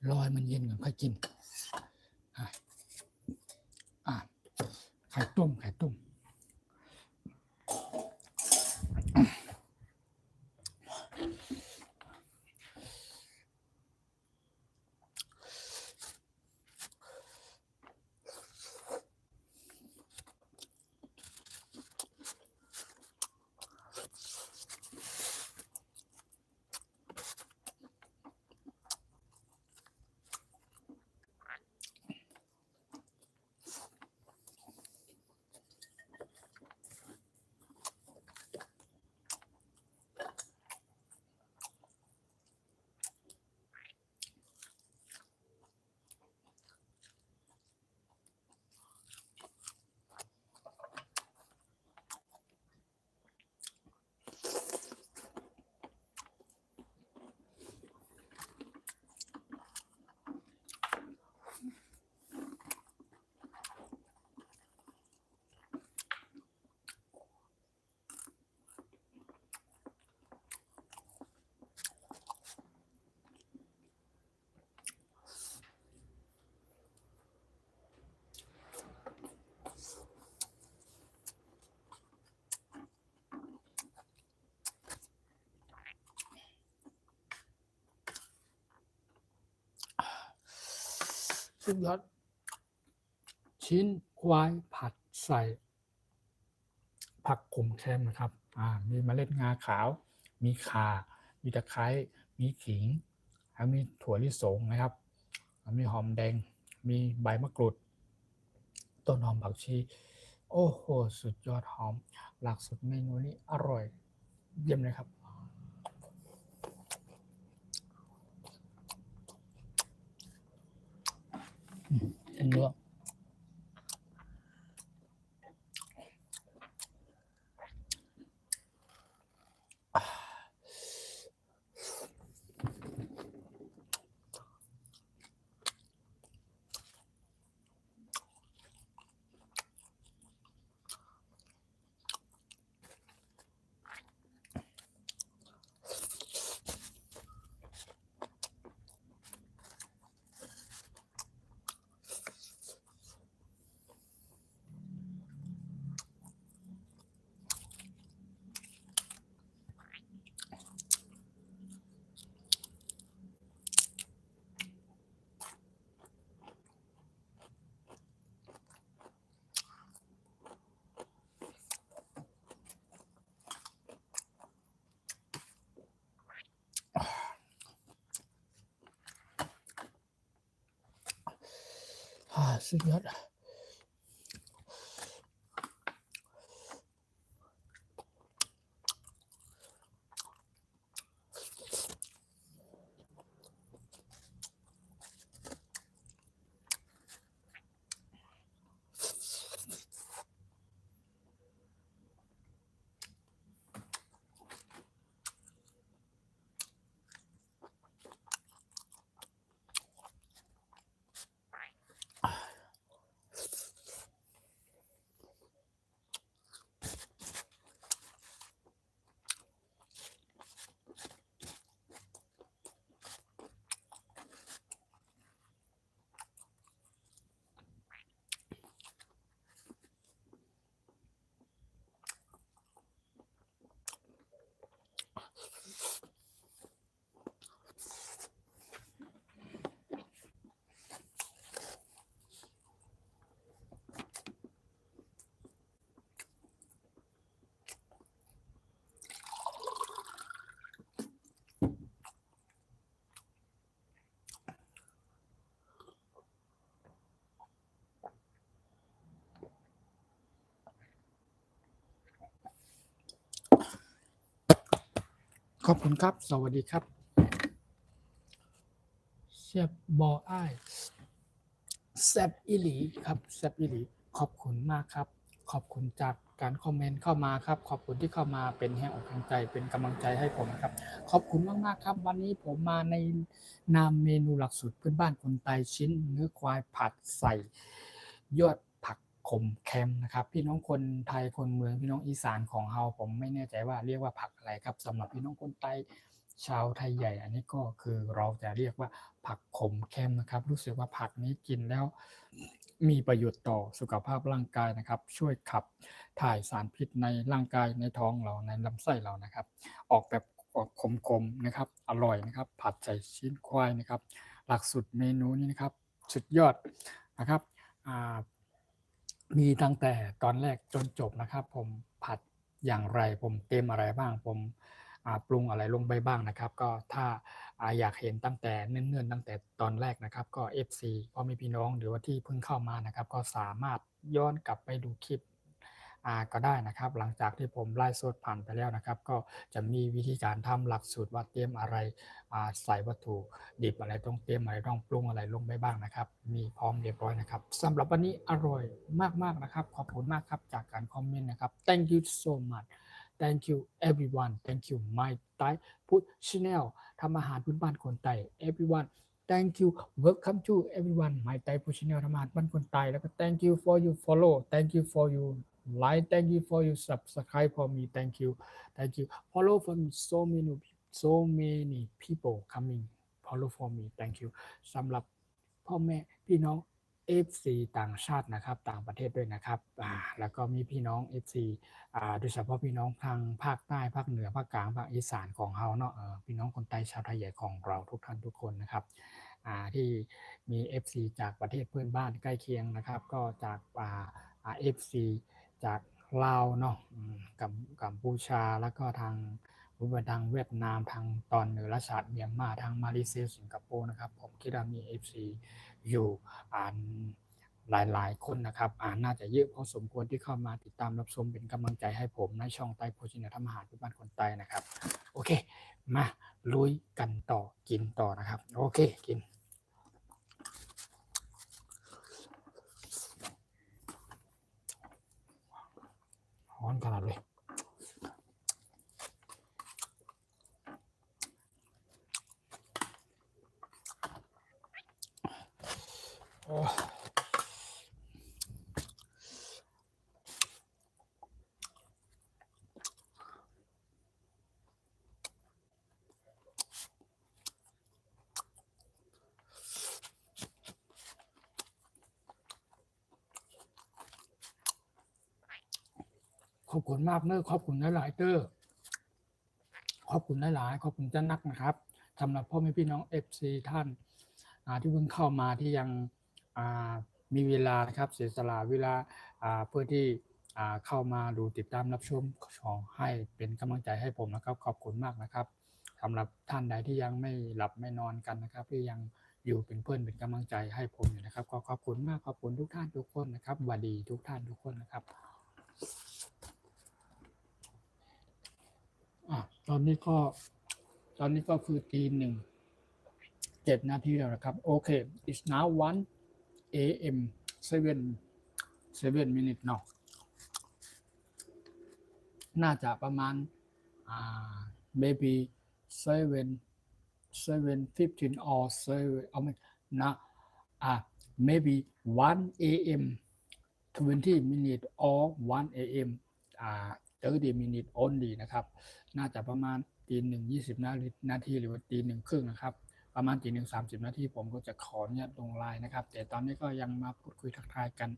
S1: รอยมันเย็นก่อนค่อยกินไข่ต้มสุดยอดชิ้นควายผัดใส่ผักขมแคมนะครับมีเมล็ดงาขาวมีข่ามีตะไคร้มีขิงแล้วมีถั่วลิสงนะครับมีหอมแดงมีใบมะกรูดต้นหอมผักชีโอ้โหสุดยอดหอมหลักสุดเมนูนี้อร่อยเยี่ยมเลยครับเนื้อสุดยอด อบคุณครับสวัสดีครับเสียบบออ้ายแซบอิหลีครับแซบอิหลีขอบคุณมากครับขอบคุณจากการคอมเมนต์เข้ามาครับขอบคุณที่เข้ามาเป็นแรงอกแรงใจเป็นกำลังใจให้ผมครับขอบคุณมากๆครับวันนี้ผมมาในนามเมนูหลักสูตรพื้นบ้านคนไทยชิ้นเนื้อควายผัดใส่ยอดผักขมแคมนะครับพี่น้องคนไทยคนเมืองพี่น้องอีสานของเราผมไม่แน่ใจว่าเรียกว่าผักอะไรครับสำหรับพี่น้องคนไทยชาวไทยใหญ่อันนี้ก็คือเราจะเรียกว่าผักขมแคมนะครับรู้สึกว่าผักนี้กินแล้วมีประโยชน์ต่อสุขภาพร่างกายนะครับช่วยขับถ่ายสารพิษในร่างกายในท้องเราในลำไส้เรานะครับออกแบบออกขมๆนะครับอร่อยนะครับผัดใส่ชิ้นควายนะครับหลักสูตรเมนูนี้นะครับสุดยอดนะครับอ่า มีตั้งแต่ตอนแรกจนจบนะครับผมผัดอย่างไรผมเตรียมอะไรบ้างผมปรุงอะไรลงไปบ้างนะครับก็ถ้าอยากเห็นตั้งแต่เนิ่นๆตั้งแต่ตอนแรกนะครับก็ FC พ่อแม่พี่น้องหรือว่าที่เพิ่งเข้ามานะครับก็สามารถย้อนกลับไปดูคลิปก็ได้นะครับหลังจากที่ผมไล่สดผ่านไปแล้วนะครับก็จะมีวิธีการทำหลักสูตรว่าเตรียมอะไรใส่วัตถุดิบอะไรต้องเตรียมอะไรต้องปรุงอะไรลงไปบ้างนะครับมีพร้อมเรียบร้อยนะครับสำหรับวันนี้อร่อยมากๆนะครับขอบคุณมากครับจากการคอมเมนต์นะครับ thank you so much thank you everyone thank you my Thai food channel ทำอาหารพื้นบ้านคนไทย everyone thank you welcome to everyone my Thai food channel ทำอาหารบ้านคนไทยแล้วก็ thank you for you follow thank you for you like thank you for you subscribe for me thank you follow for me so many people coming follow for me thank you สำหรับพ่อแม่พี่น้อง FC ต่างชาตินะครับต่างประเทศด้วยนะครับแล้วก็มีพี่น้อง FC โดยเฉพาะพี่น้องทางภาคใต้ภาคเหนือภาคกลางภาคอีสานของเราเนาะพี่น้องคนไทยชาวไทยใหญ่ของเราทุกท่านทุกคนนะครับที่มี FC จากประเทศเพื่อนบ้านใกล้เคียงนะครับก็จากFC จากลาวเนาะกัมพูชาแล้วก็ทางเวียดนามทางตอนเหนือราชาติเมียนมาทางมาเลเซียสิงคโปร์นะครับผมคิดว่ามี FC อยู่หลายๆคนนะครับน่าจะเยอะพอสมควรที่เข้ามาติดตามรับชมเป็นกำลังใจให้ผมในช่องไต้โภชนาทำอาหารพื้นบ้านคนไต้นะครับโอเคมาลุยกันต่อกินต่อนะครับโอเคกินร้อนขนาดเลยขอบคุณมากเนอะขอบคุณหลายๆเตอร์ขอบคุณหลายๆขอบคุณเจ้านักนะครับสำหรับพ่อแม่พี่น้อง FC ท่านที่เพิ่งเข้ามาที่ยังมีเวลานะครับเสียสละเวลาเพื่อที่เข้ามาดูติดตามรับชมขอให้เป็นกำลังใจให้ผมนะครับขอบคุณมากนะครับสำหรับท่านใดที่ยังไม่หลับไม่นอนกันนะครับที่ยังอยู่เป็นเพื่อนเป็นกำลังใจให้ผมอยู่นะครับก็ขอบคุณมากขอบคุณทุกท่านทุกคนนะครับสวัสดีทุกท่านทุกคนนะครับตอนนี้ก็คือ1:07 นาทีแล้วนะครับโอเค it's now 1 a.m. 7 minutes เนาะน่าจะประมาณmaybe 7:15 or 7 เอาไม่นะmaybe 1 a.m. 20 minutes or 1 a.m. 30 minutes only นะครับน่าจะประมาณ1:20 นาทีหรือว่า1:30นะครับประมาณ1:30 นาทีผมก็จะขอเนี่ยลงไลน์นะครับแต่ตอนนี้ก็ยังมาพูดคุยทักทายกัน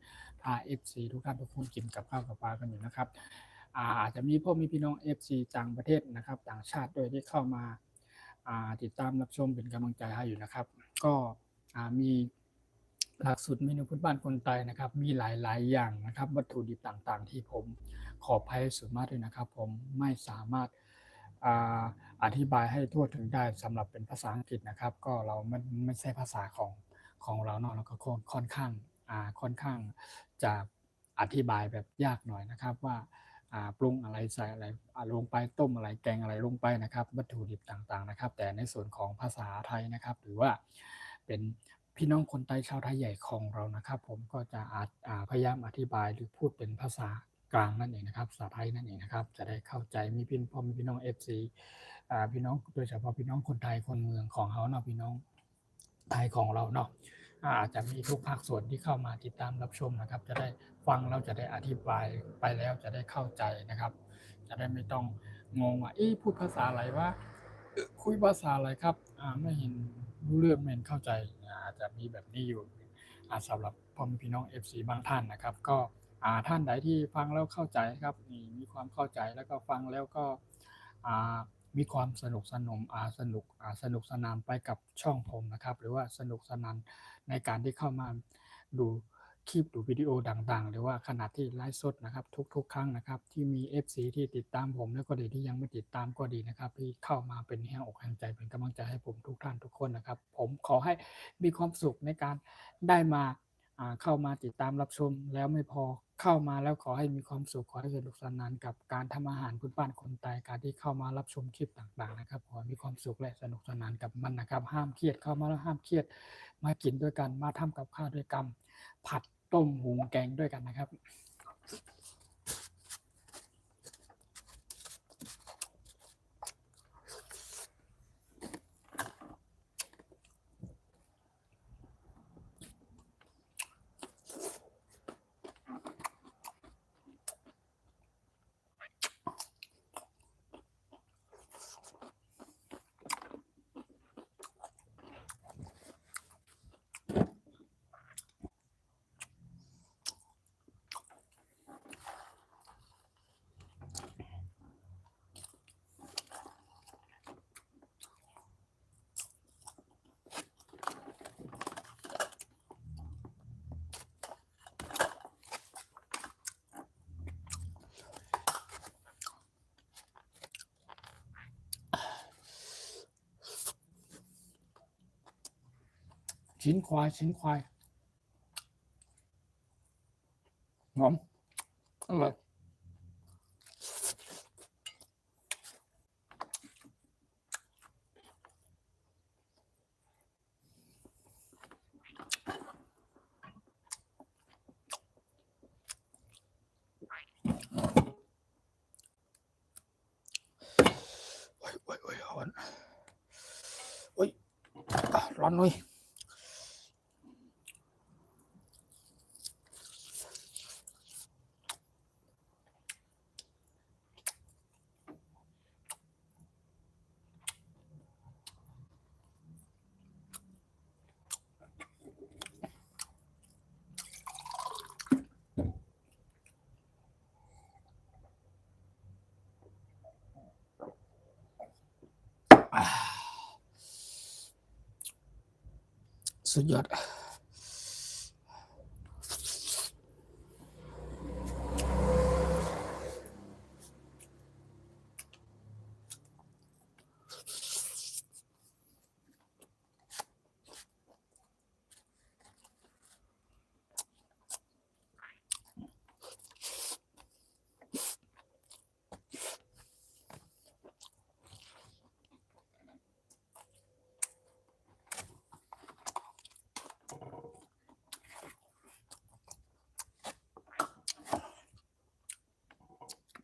S1: พา FC ทุกท่านทุกคนกินกับข้าวกับปลากันอยู่นะครับอาจจะมีพี่น้อง FC ต่างประเทศนะครับต่างชาติด้วยที่เข้ามาติดตามรับชมเป็นกำลังใจให้อยู่นะครับก็มีหลักสูตรเมนูพื้นบ้านคนไทยนะครับมีหลายๆอย่างนะครับวัตถุดิบต่างๆที่ผมขออภัยสุดมากเลยนะครับผมไม่สามารถอธิบายให้ทั่วถึงได้สำหรับเป็นภาษาอังกฤษนะครับก็เราไม่ใช่ภาษาของเราเนาะแล้วก็ค่อนข้างจะอธิบายแบบยากหน่อยนะครับว่า ปรุงอะไรใส่อะไรลงไปต้มอะไรแกงอะไรลงไปนะครับวัตถุดิบต่างๆนะครับแต่ในส่วนของภาษาไทยนะครับหรือว่าเป็นพี่น้องคนไทยชาวไทยใหญ่ของเรานะครับผมก็จะพยายามอธิบายหรือพูดเป็นภาษากลางนั่นเองนะครับภาษาไทยนั่นเองนะครับจะได้เข้าใจมีพี่น้อง FC พี่น้องโดยเฉพาะพี่น้องคนไทยคนเมืองของเขาเนาะพี่น้องไทยของเราเนาะอาจจะมีทุกภาคส่วนที่เข้ามาติดตามรับชมนะครับจะได้ฟังเราจะได้อธิบายไปแล้วจะได้เข้าใจนะครับจะได้ไม่ต้องงงว่าพูดภาษาอะไรวะคุยภาษาอะไรครับไม่เห็นรู้เรื่องไม่เห็นเข้าใจอาจจะมีแบบนี้อยู่สำหรับพ่อแม่พี่น้อง FC บางท่านนะครับก็ท่านใดที่ฟังแล้วเข้าใจครับมีความเข้าใจแล้วก็ฟังแล้วก็อ่า มีความสนุกสนมสนุกสนานไปกับช่องผมนะครับหรือว่าสนุกสนานในการที่เข้ามาดูคลิปดูวิดีโอต่างๆหรือว่าขณะที่ไลฟ์สดนะครับทุกๆครั้งนะครับที่มี FC ที่ติดตามผมแล้วก็ดีที่ยังไม่ติดตามก็ดีนะครับที่เข้ามาเป็นแรงอกแรงใจเป็นกำลังใจให้ผมทุกท่านทุกคนนะครับผมขอให้มีความสุขในการได้มาเข้ามาติดตามรับชมแล้วไม่พอเข้ามาแล้วขอให้มีความสุขขอให้สนุกสนานกับการทำอาหารพื้นบ้านคนไทยการที่เข้ามารับชมคลิปต่างๆนะครับขอให้มีความสุขและสนุกสนานกับมันนะครับห้ามเครียดเข้ามาแล้วห้ามเครียดมากินด้วยกันมาทำกับข้าวด้วยกันผัดต้มหุงแกงด้วยกันนะครับชิ้นควายหอมอร่อยโอ้ยร้อนโอ้ยร้อนเลยสุดยอด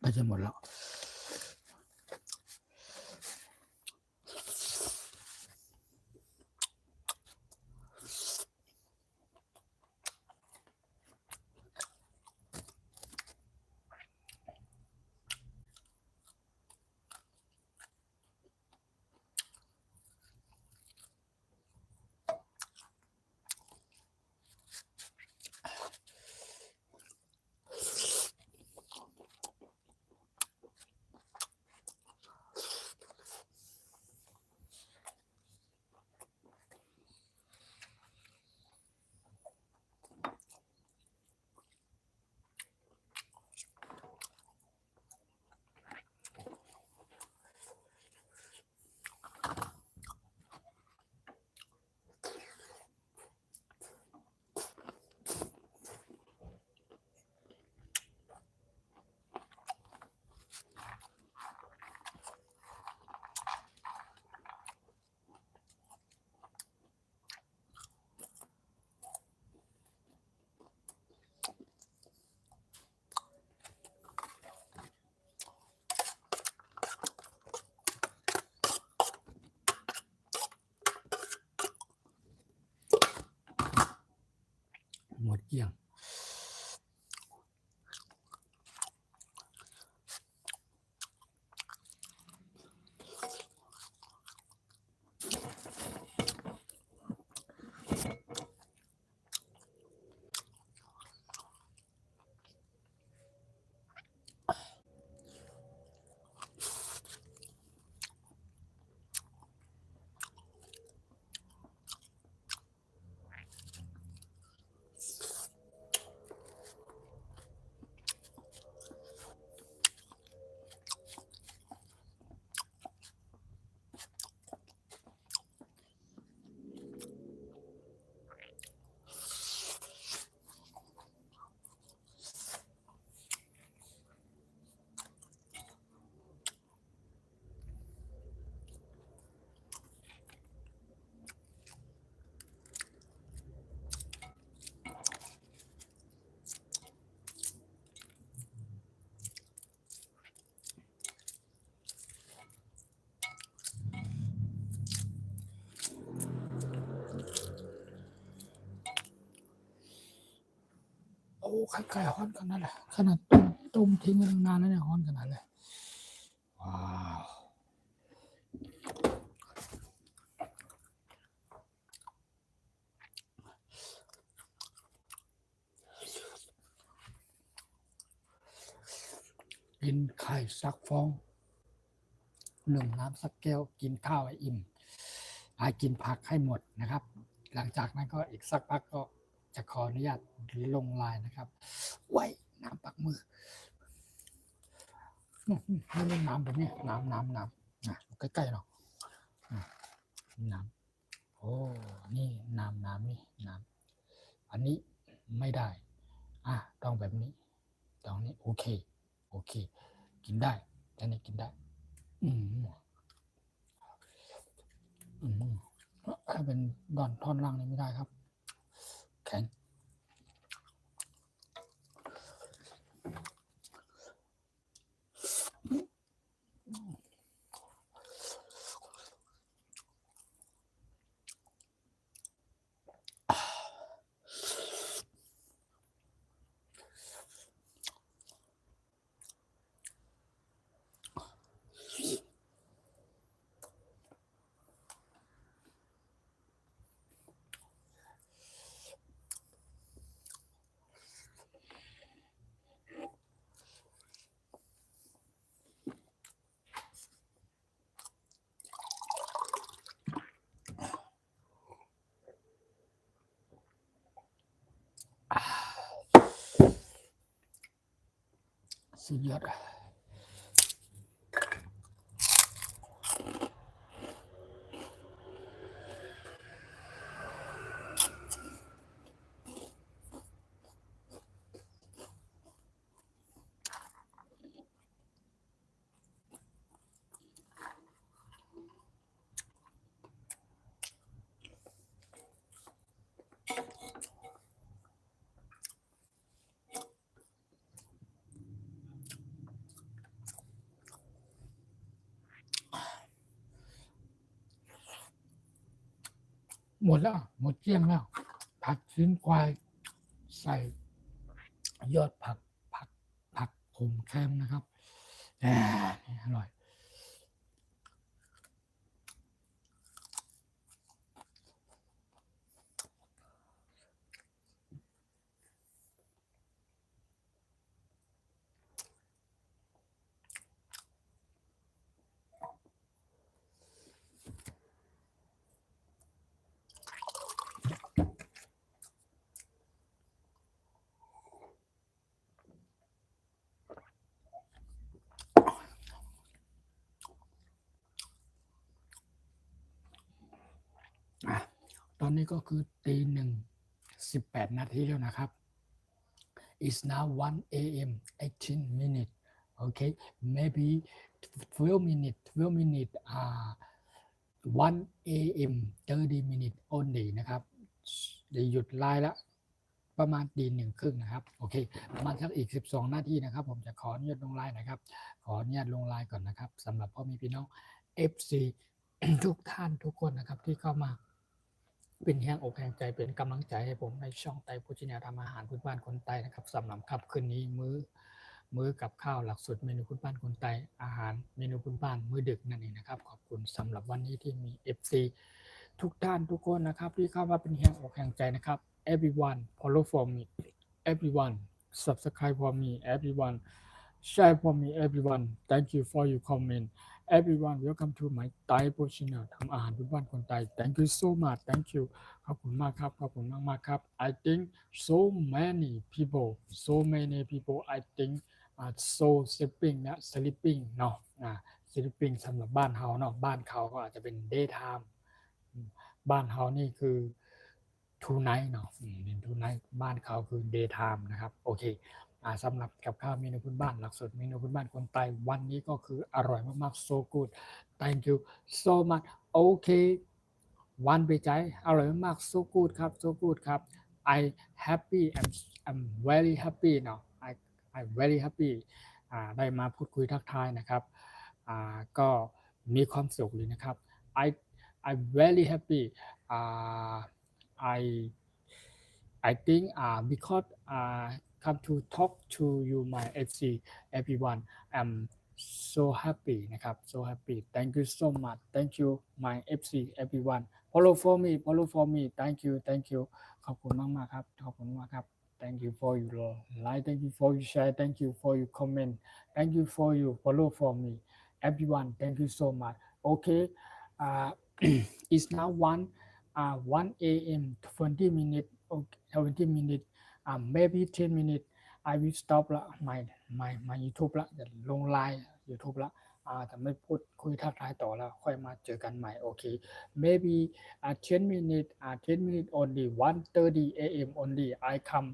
S1: ไปจะหมดแล้ว เกี่ยงโอ้ไข่ฮ้อนขนาดเลยขนาดต้มทิ้งไว้นานแล้วเนี่ยฮ้อนขนาดเลยว้าวกินไข่สักฟองน้ำสักแก้วกินข้าวให้อิ่มกินผักให้หมดนะครับหลังจากนั้นก็อีกสักพักก็จะขออนุญาตลงไลน์นะครับไว้น้ำปักมือไม่เล่นน้ำแบบนี้น้ำใกล้ๆเนาะน้ำโอ้นี่น้ำนี่น้ำอันนี้ไม่ได้ต้องแบบนี้ตรงนี้โอเคกินได้อันนี้กินได้ถ้าเป็นดอนท่อนล่างนี่ไม่ได้ครับแข็งสุดยอดหมดแล้วหมดเกลี้ยงแล้วผัดชิ้นควายใส่ยอดผักขมแคมนะครับนี่อร่อยตอนนี้ก็คือ1:18 นาทีแล้วนะครับ It's now 1 a.m. 18 minutes okay maybe 12 minutes 1 a.m. 30 minutes only นะครับเดี๋ยวหยุดไลน์ละประมาณ1:30นะครับโอเคประมาณสักอีก12 นาทีนะครับผมจะขออนุญาตลงไลน์นะครับขออนุญาตลงไลน์ก่อนนะครับสำหรับพ่อแม่พี่น้อง FC ทุกท่านทุกคนนะครับที่เข้ามา เป็นแรงอกแรงใจเป็นกำลังใจให้ผมในช่องไต้พุชินาทำอาหารพื้นบ้านคนใต้นะครับสำหรับค่ำคืนนี้มื้อกับข้าวหลักสูตรเมนูพื้นบ้านคนใต้อาหารเมนูพื้นบ้านมื้อดึกนั่นเองนะครับขอบคุณสำหรับวันนี้ที่มี FC ทุกท่านทุกคนนะครับที่เข้ามาเป็นแรงอกแรงใจนะครับ everyone follow for me everyone subscribe for me everyone share for me everyone thank you for your comment everyone welcome to my Thai Food Channel ทำอาหารพื้นบ้านคนไทย thank you so much thank you ขอบคุณมากครับขอบคุณมากๆครับ I think so many people I think so sleeping นะ sleeping เนาะsleeping สำหรับบ้านเฮาเนาะบ้านเขาก็อาจจะเป็น daytime บ้านเฮานี่คือ tonight เนาะเป็น tonight บ้านเขาคือ daytime นะครับโอเคสำหรับกับข้าวเมนูพื้นบ้านหลักสูตรเมนูพื้นบ้านคนไทยวันนี้ก็คืออร่อยมากๆ so good thank you so much โอเควันไปใจอร่อยมากๆ so good ครับ so good ครับ I happy I'm very happy เนาะI'm very happy ได้มาพูดคุยทักทายนะครับก็มีความสุขเลยนะครับ I'm very happy I think because come to talk to you my FC everyone I'm so happy นะครับ so happy thank you so much thank you my FC everyone follow for me thank you ขอบคุณมากๆครับขอบคุณมากครับ thank you for your like thank you for your share thank you for your comment thank you for your follow for me everyone thank you so much okay it's now 1 a.m. 20 minutes okay 20 minutes maybe 10 minutes I will stop ละ my YouTube ละจะลงไลน์ YouTube ละจะไม่พูดคุยทักทายต่อแล้วค่อยมาเจอกันใหม่โอเค maybe 10 minutes 10 minutes only 1:30 a.m. only I come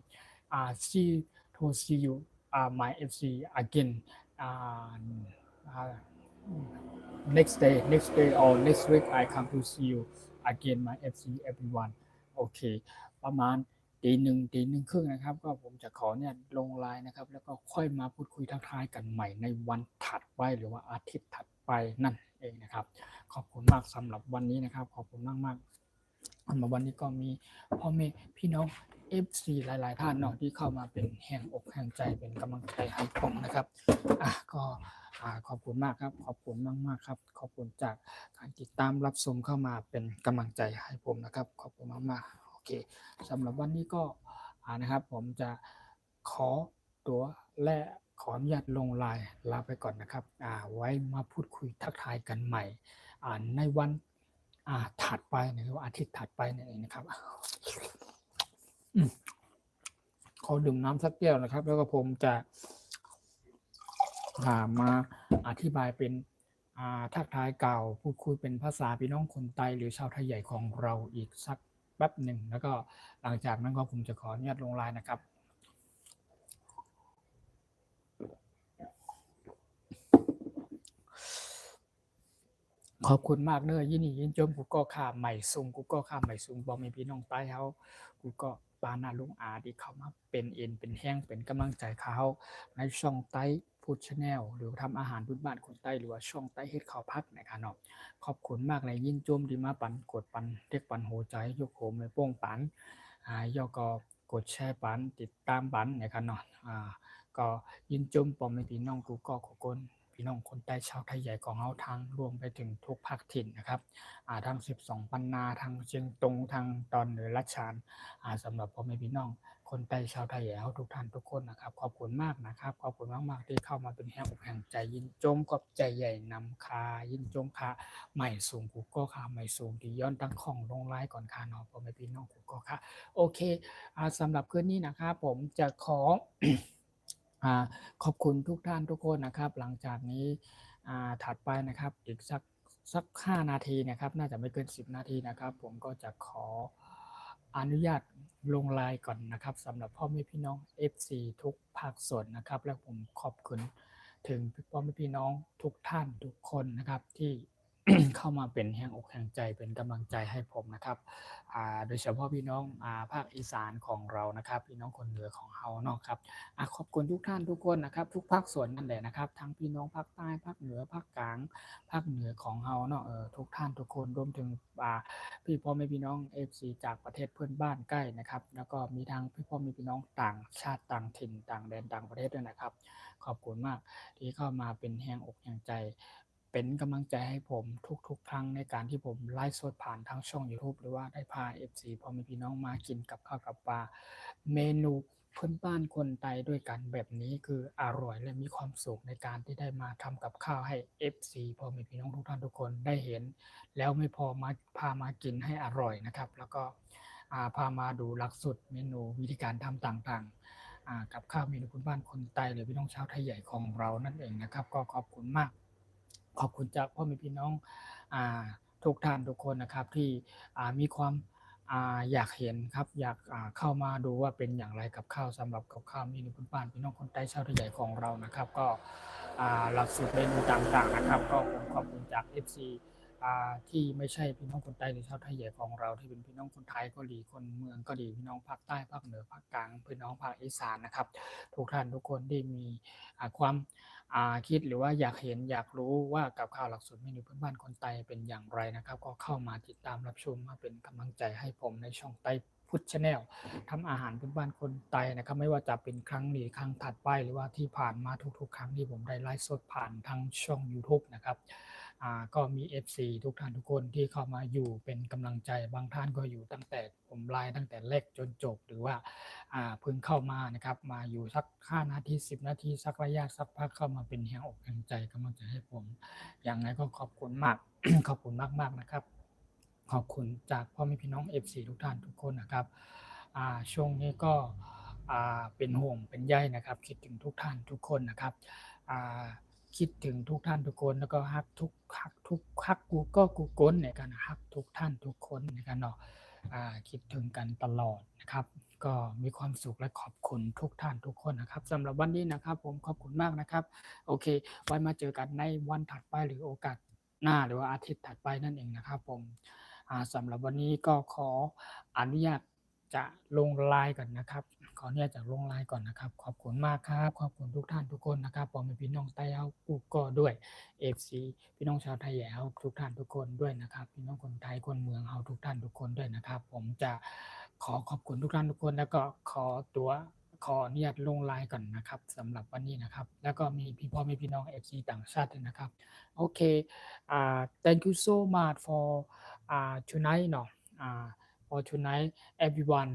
S1: see you my FC again next day or next week I come to see you again my FC everyone โอเคประมาณตีหนึ่งครึ่งนะครับก็ผมจะขอเนี่ยลงไลน์นะครับแล้วก็ค่อยมาพูดคุยทักทายกันใหม่ในวันถัดไปหรือว่าอาทิตย์ถัดไปนั่นเองนะครับขอบคุณมากสำหรับวันนี้นะครับขอบคุณมากๆวันนี้ก็มีพ่อแม่พี่น้อง FC หลายๆท่านเนาะที่เข้ามาเป็นแห่งอกแห่งใจเป็นกำลังใจให้ผมนะครับก็ขอบคุณมากครับขอบคุณมากๆครับขอบคุณจากการติดตามรับชมเข้ามาเป็นกำลังใจให้ผมนะครับขอบคุณมากๆโอเคสำหรับวันนี้ก็นะครับผมจะขอตัวและขออนุญาตลงไลน์ลาไปก่อนนะครับไว้มาพูดคุยทักทายกันใหม่ในวันถัดไปหรือว่าอาทิตย์ถัดไปนี่เองนะครับขอดื่มน้ำสักแก้วนะครับแล้วก็ผมจะมาอธิบายเป็นทักทายเก่าพูดคุยเป็นภาษาพี่น้องคนไทยหรือชาวไทยใหญ่ของเราอีกสักแป๊บหนึ่งแล้วก็หลังจากนั้นก็ผมจะขออนุญาตลงไลน์นะครับขอบคุณมากเด้อยินดียินจมกูก็ข้าใหม่ซุงกูก็ข้าใหม่ซุงบอกมีพี่น้องใต้เฮากูก็ปานาลุงอาที่เขามาเป็นเอ็นเป็นแห้งเป็นกำลังใจเขาในช่องใต้ฟู้ดชาแนลหรือทำอาหารพื้นบ้านคนใต้หรือว่าช่องใต้เฮ็ดข้าวพักนะครับเนาะขอบคุณมากเลยยินจมที่มาปันกดปันเด็กปันหัวใจยกโหมในโป้งปันย่อก็กดแชร์ปันติดตามปันนะครับเนาะก็ยินจมปอมในพี่น้องกูก็ขอบคุณพี่น้องคนใต้ชาวไทยใหญ่ของเราทางรวมไปถึงทุกภาคถิ่นนะครับทาง12ปันนาทางเชียงตุงทางตอนเหนือลัดชานสำหรับพ่อแม่พี่น้องคนใต้ชาวไทยใหญ่ทุกท่านทุกคนนะครับขอบคุณมากนะครับขอบคุณมากๆที่เข้ามาเป็นแห่งอกแห่งใจยินจมกับใจใหญ่นำคายินจมคาใหม่สูงกูก็คาใหม่สูงที่ย้อนตั้งของลงไลน์ก่อนคาเนาะพ่อแม่พี่น้องกูก็คาโอเคสำหรับคืนนี้นะครับผมจะขอ ขอบคุณทุกท่านทุกคนนะครับหลังจากนี้ถัดไปนะครับอีกสัก5นาทีนะครับน่าจะไม่เกิน10นาทีนะครับผมก็จะขออนุญาตลงไลน์ก่อนนะครับสำหรับพ่อแม่พี่น้อง FC ทุกภาคส่วนนะครับและผมขอบคุณถึงพ่อแม่พี่น้องทุกท่านทุกคนนะครับที่ เข้ามาเป็นแรงอกแรงใจเป็นกำลังใจให้ผมนะครับโดยเฉพาะพี่น้องภาคอีสานของเรานะครับพี่น้องคนเหนือของเราเนาะครับขอบคุณทุกท่านทุกคนนะครับทุกภาคส่วนนั่นแหละนะครับทั้งพี่น้องภาคใต้ภาคเหนือภาคกลางภาคเหนือของเราเนาะทุกท่านทุกคนรวมถึงพี่พ่อแม่พี่น้อง FC จากประเทศเพื่อนบ้านใกล้นะครับแล้วก็มีทั้งพี่พ่อแม่พี่น้องต่างชาติต่างถิ่นต่างแดนต่างประเทศด้วยนะครับขอบคุณมากที่เข้ามาเป็นแรงอกแรงใจเป็นกำลังใจให้ผมทุกๆครั้งในการที่ผมไลฟ์สดผ่านทางช่อง YouTube หรือว่าได้พา FC พ่อแม่พี่น้องมากินกับข้าวกับปลาเมนูพื้นบ้านคนไทยด้วยกันแบบนี้คืออร่อยและมีความสุขในการที่ได้มาทำกับข้าวให้ FC พ่อแม่พี่น้องทุกท่านทุกคนได้เห็นแล้วไม่พอมาพามากินให้อร่อยนะครับแล้วก็พามาดูหลักสูตรเมนูวิธีการทำต่างๆกับข้าวเมนูพื้นบ้านคนไทยหรือพี่น้องชาวไทยใหญ่ของเรานั่นเองนะครับก็ขอบคุณมากขอบคุณจากพ่อแม่พี่น้องทุกท่านทุกคนนะครับที่มีความอยากเห็นครับอยากเข้ามาดูว่าเป็นอย่างไรกับข้าวสำหรับกับข้าวเมนูพื้นบ้านพี่น้องคนไทยชาวไทยใหญ่ของเรานะครับก็หลักสูตรเมนูต่างๆนะครับก็ผมขอบคุณจาก FC ที่ไม่ใช่พี่น้องคนไทยหรือชาวไทยใหญ่ของเราที่เป็นพี่น้องคนไทยก็ดีคนเมืองก็ดีพี่น้องภาคใต้ภาคเหนือภาคกลางพี่น้องภาคอีสานนะครับทุกท่านทุกคนที่มีความคิดหรือว่าอยากเห็นอยากรู้ว่ากับข้าวหลักสูตรเมนูพื้นบ้านคนไทยเป็นอย่างไรนะครับก็เข้ามาติดตามรับชมมาเป็นกำลังใจให้ผมในช่องไต้พุทธชาแนลทำอาหารพื้นบ้านคนไทยนะครับไม่ว่าจะเป็นครั้งนี้ครั้งถัดไปหรือว่าที่ผ่านมาทุกๆครั้งที่ผมได้ไลฟ์สดผ่านทางช่อง YouTube นะครับก็มี FC ทุกท่านทุกคนที่เข้ามาอยู่เป็นกำลังใจบางท่านก็อยู่ตั้งแต่ผมไลฟ์ตั้งแต่แรกจนจบหรือว่าเพิ่งเข้ามานะครับมาอยู่สัก5นาที10นาทีสักระยะสักพักเข้ามาเป็นแรงอกแรงใจกำลังใจให้ผมอย่างไรก็ขอบคุณมาก ขอบคุณมากๆนะครับขอบคุณจากพ่อแม่พี่น้อง FC ทุกท่านทุกคนนะครับช่วงนี้ก็เป็นห่วงเป็นใยนะครับคิดถึงทุกท่านทุกคนนะครับคิดถึงทุกท่านทุกคนแล้วก็ฮักกูก็กูก้นในการฮักทุกท่านทุกคนในการเนาะคิดถึงกันตลอดนะครับก็มีความสุขและขอบคุณทุกท่านทุกคนนะครับสำหรับวันนี้นะครับผมขอบคุณมากนะครับโอเคไว้มาเจอกันในวันถัดไปหรือโอกาสหน้าหรือว่าอาทิตย์ถัดไปนั่นเองนะครับผมสำหรับวันนี้ก็ขออนุญาตจะลงไลน์ก่อนนะครับขออนุญาตจะลงไลน์ก่อนนะครับขอบคุณมากครับขอบคุณทุกท่านทุกคนนะครับผมเป็นพี่น้องไต้เฮากูก็ด้วย FC พี่น้องชาวไทยใหญ่เฮาทุกท่านทุกคนด้วยนะครับพี่น้องคนไทยคนเมืองเฮาทุกท่านทุกคนด้วยนะครับผมจะขอขอบคุณทุกท่านทุกคนแล้วก็ขออนุญาตลงไลน์ก่อนนะครับสำหรับวันนี้นะครับแล้วก็มีพี่พ่อแม่พี่น้อง FC ต่างชาติด้วยนะครับโอเคthank you so much for tonight เนาะfor tonight everyone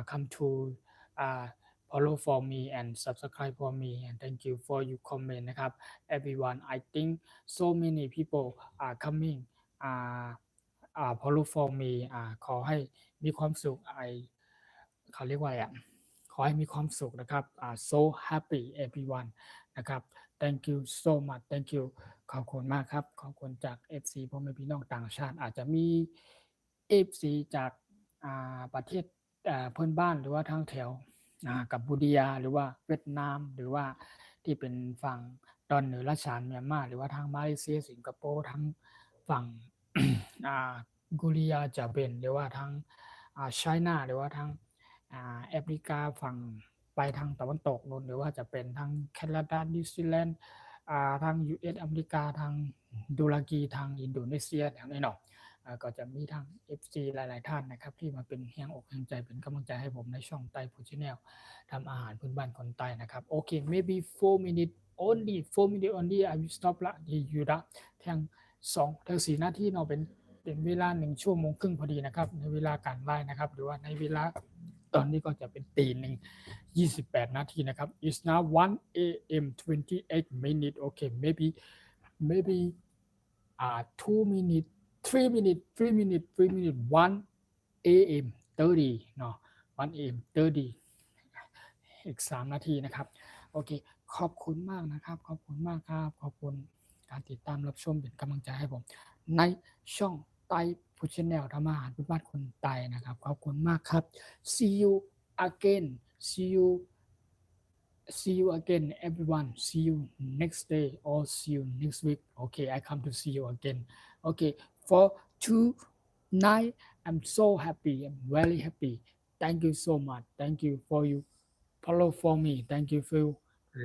S1: come to uh, follow for me and subscribe for me and thank you for your comment นะครับ everyone I think so many people are coming uh, follow for me ขอให้มีความสุขเขาเรียกว่าอะไรขอให้มีความสุขนะครับ so happy everyone นะครับ thank you so much thank you ขอบคุณมากครับขอบคุณจาก FC พ่อแม่พี่น้องต่างชาติอาจจะมี FC จากประเทศเพื่อนบ้านหรือว่าทางแถวกัมพูชาหรือว่าเวียดนามหรือว่าที่เป็นฝั่งตอนเหนือราชอาณาเมียนมาหรือว่าทางมาเลเซียสิงคโปร์ทั้งฝั่งกุริยาจะเป็นหรือว่าทางไชน่าหรือว่าทางแอฟริกาฝั่งไปทางตะวันตกนู่นหรือว่าจะเป็นทางแคนาดานิวซีแลนด์ทาง US อเมริกาทางตุรกีทางอินโดนีเซียอย่างนี้เนาะก็จะมีทาง FC หลายๆท่านนะครับที่มาเป็นแรงอกแรงใจเป็นกำลังใจให้ผมในช่องไต้ฟูชแนลทำอาหารพื้นบ้านคนใต้นะครับโอเค maybe 4 minutes only 4 minutes only I will stop ละอยู่ละทั้ง4นาทีเนาะเป็นเวลา1ชั่วโมงครึ่งพอดีนะครับในเวลาการไล่นะครับหรือว่าในเวลาตอนนี้ก็จะเป็นตีหนึ่ง28นาทีนะครับ it's now 1 a.m. 28 minutes okay maybe 2 minutes 3 minutes 1 a.m. 30เนาะ1 a.m. 30อีก3นาทีนะครับโอเคขอบคุณมากนะครับขอบคุณมากครับขอบคุณการติดตามรับชมเป็นกำลังใจให้ผมในช่องไต้พุชแนลทำอาหารพื้นบ้านคนไต้นะครับขอบคุณมากครับ see you again see you see you again everyone, see you next day or see you next week. Okay, I come to see you again. Okay, for tonight I'm so happy, I'm very happy. Thank you so much, thank you for you follow for me, thank you for you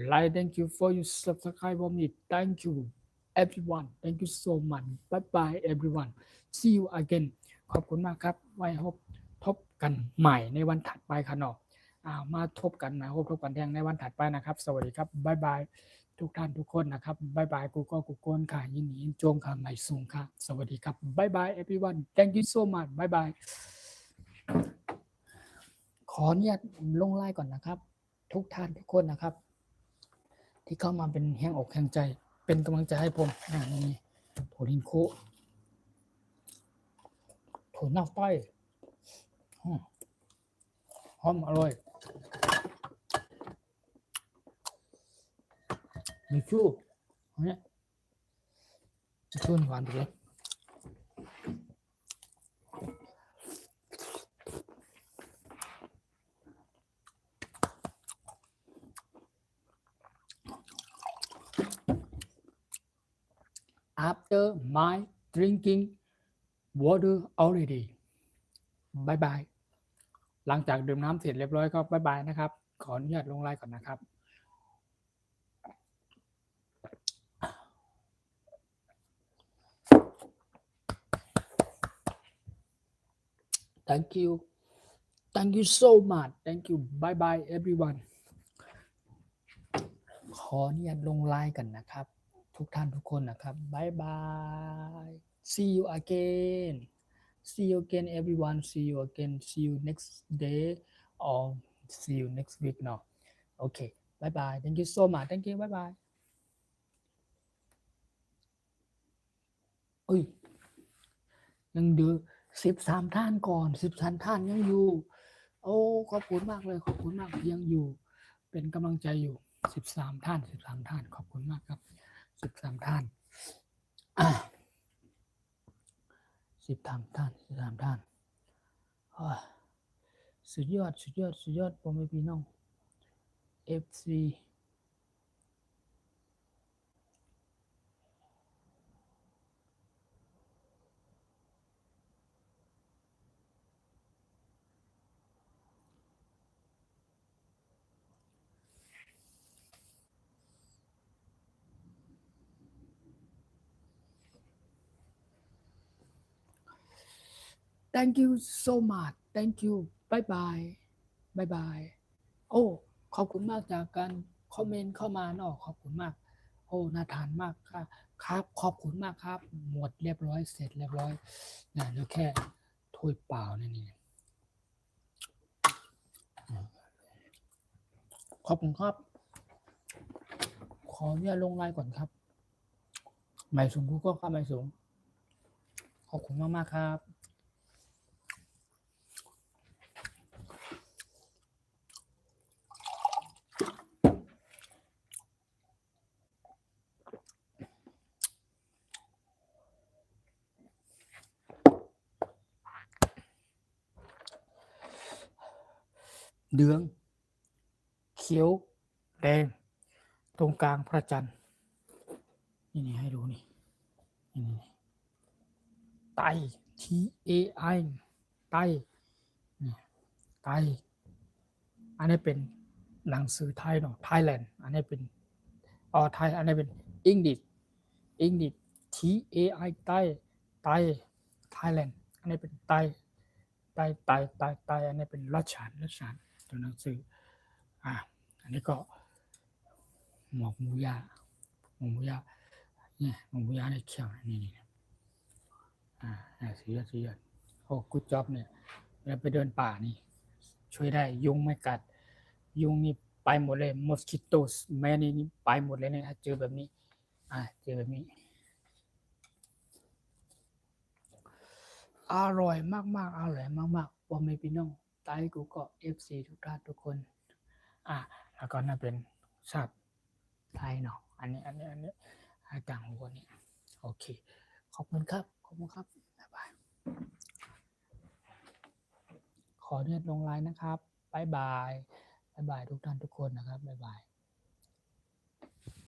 S1: like, thank you for you subscribe for me, thank you everyone, thank you so much. Bye bye everyone, see you again. ขอบคุณมากครับ ไว้ทบกันใหม่ในวันถัดไปครับเนาะมาทบกันนะทบกันแทงในวันถัดไปนะครับสวัสดีครับบ๊ายบายทุกท่านทุกคนนะครับบ๊ายบายกูก็กูโกนค่ะยินดีโจงค่ะไม่สูงค่ะสวัสดีครับบ๊ายบาย everyone thank you so much บ๊ายบายขอเนี่ยลงไลน์ก่อนนะครับทุกท่านทุกคนนะครับที่เข้ามาเป็นแห่งอกแห่งใจเป็นกำลังใจให้ผมนี่โถลินโคโถน้าต้อยหอมอร่อยมีชูเนี่ยชูหวานดีเลยAfter my drinking water already บายบายหลังจากดื่มน้ำเสร็จเรียบร้อยก็บายบายนะครับขออนุญาตลงไลน์ก่อนนะครับ Thank you so much, thank you, bye bye everyone ขออนุญาตลงไลน์กันนะครับทุกท่านทุกคนนะครับบายบาย see you again everyone, see you again, see you next day or see you next week เนาะโอเคบายบาย thank you so much, thank you บายบายยังดู13ท่านก่อน13ท่านยังอยู่โอ้ขอบคุณมากเลยขอบคุณมากยังอยู่เป็นกำลังใจอยู่13ท่านขอบคุณมากครับ13ท่าน13ท่านสุดยอดผมไม่พี่น้อง FC Thank you so much, thank you, bye bye โอ้ขอบคุณมากจากการคอมเมนต์เข้ามาเนาะขอบคุณมากโอ้น่าทานมากครับขอบคุณมากครับหมดเรียบร้อยเสร็จเรียบร้อยนะเหลือแค่ถ้วยเปล่านี่ขอบคุณครับขอเนี่ยลงไลน์ก่อนครับไม่สูงกูก็ไม่สูงขอบคุณมากครับเดืองเขียวแดงตรงกลางพระจันทร์นี่ให้ดูนี่ไต TAI ไตไตอันนี้เป็นหนังสือไทยเนาะ Thailand อันนี้เป็นไทยอันนี้เป็น English TAI ไต Thailand อันนี้เป็นไตอันนี้เป็นรัชฉานตัวหนังสืออันนี้ก็หมอกหมูย่าเนี่ยหมอกหมูย่าในเขียวนี่สุดยอดโอ้กู๊ดจ็อบเนี่ยแล้วไปเดินป่านี่ช่วยได้ยุงไม่กัดยุงนี่ไปหมดเลยมอสคิโตสแม่นี่ไปหมดเลยเนี่ยเจอแบบนี้อร่อยมากพ่อแม่พี่น้องไต้กูก็ FC ทุกท่านทุกคนแล้วก็น่าเป็นชาติไทยเนาะอันนี้กลางหัวนี่โอเคขอบคุณครับบ๊ายบายขอเรียนลงไลน์นะครับบ๊ายบายทุกท่านทุกคนนะครับบ๊ายบาย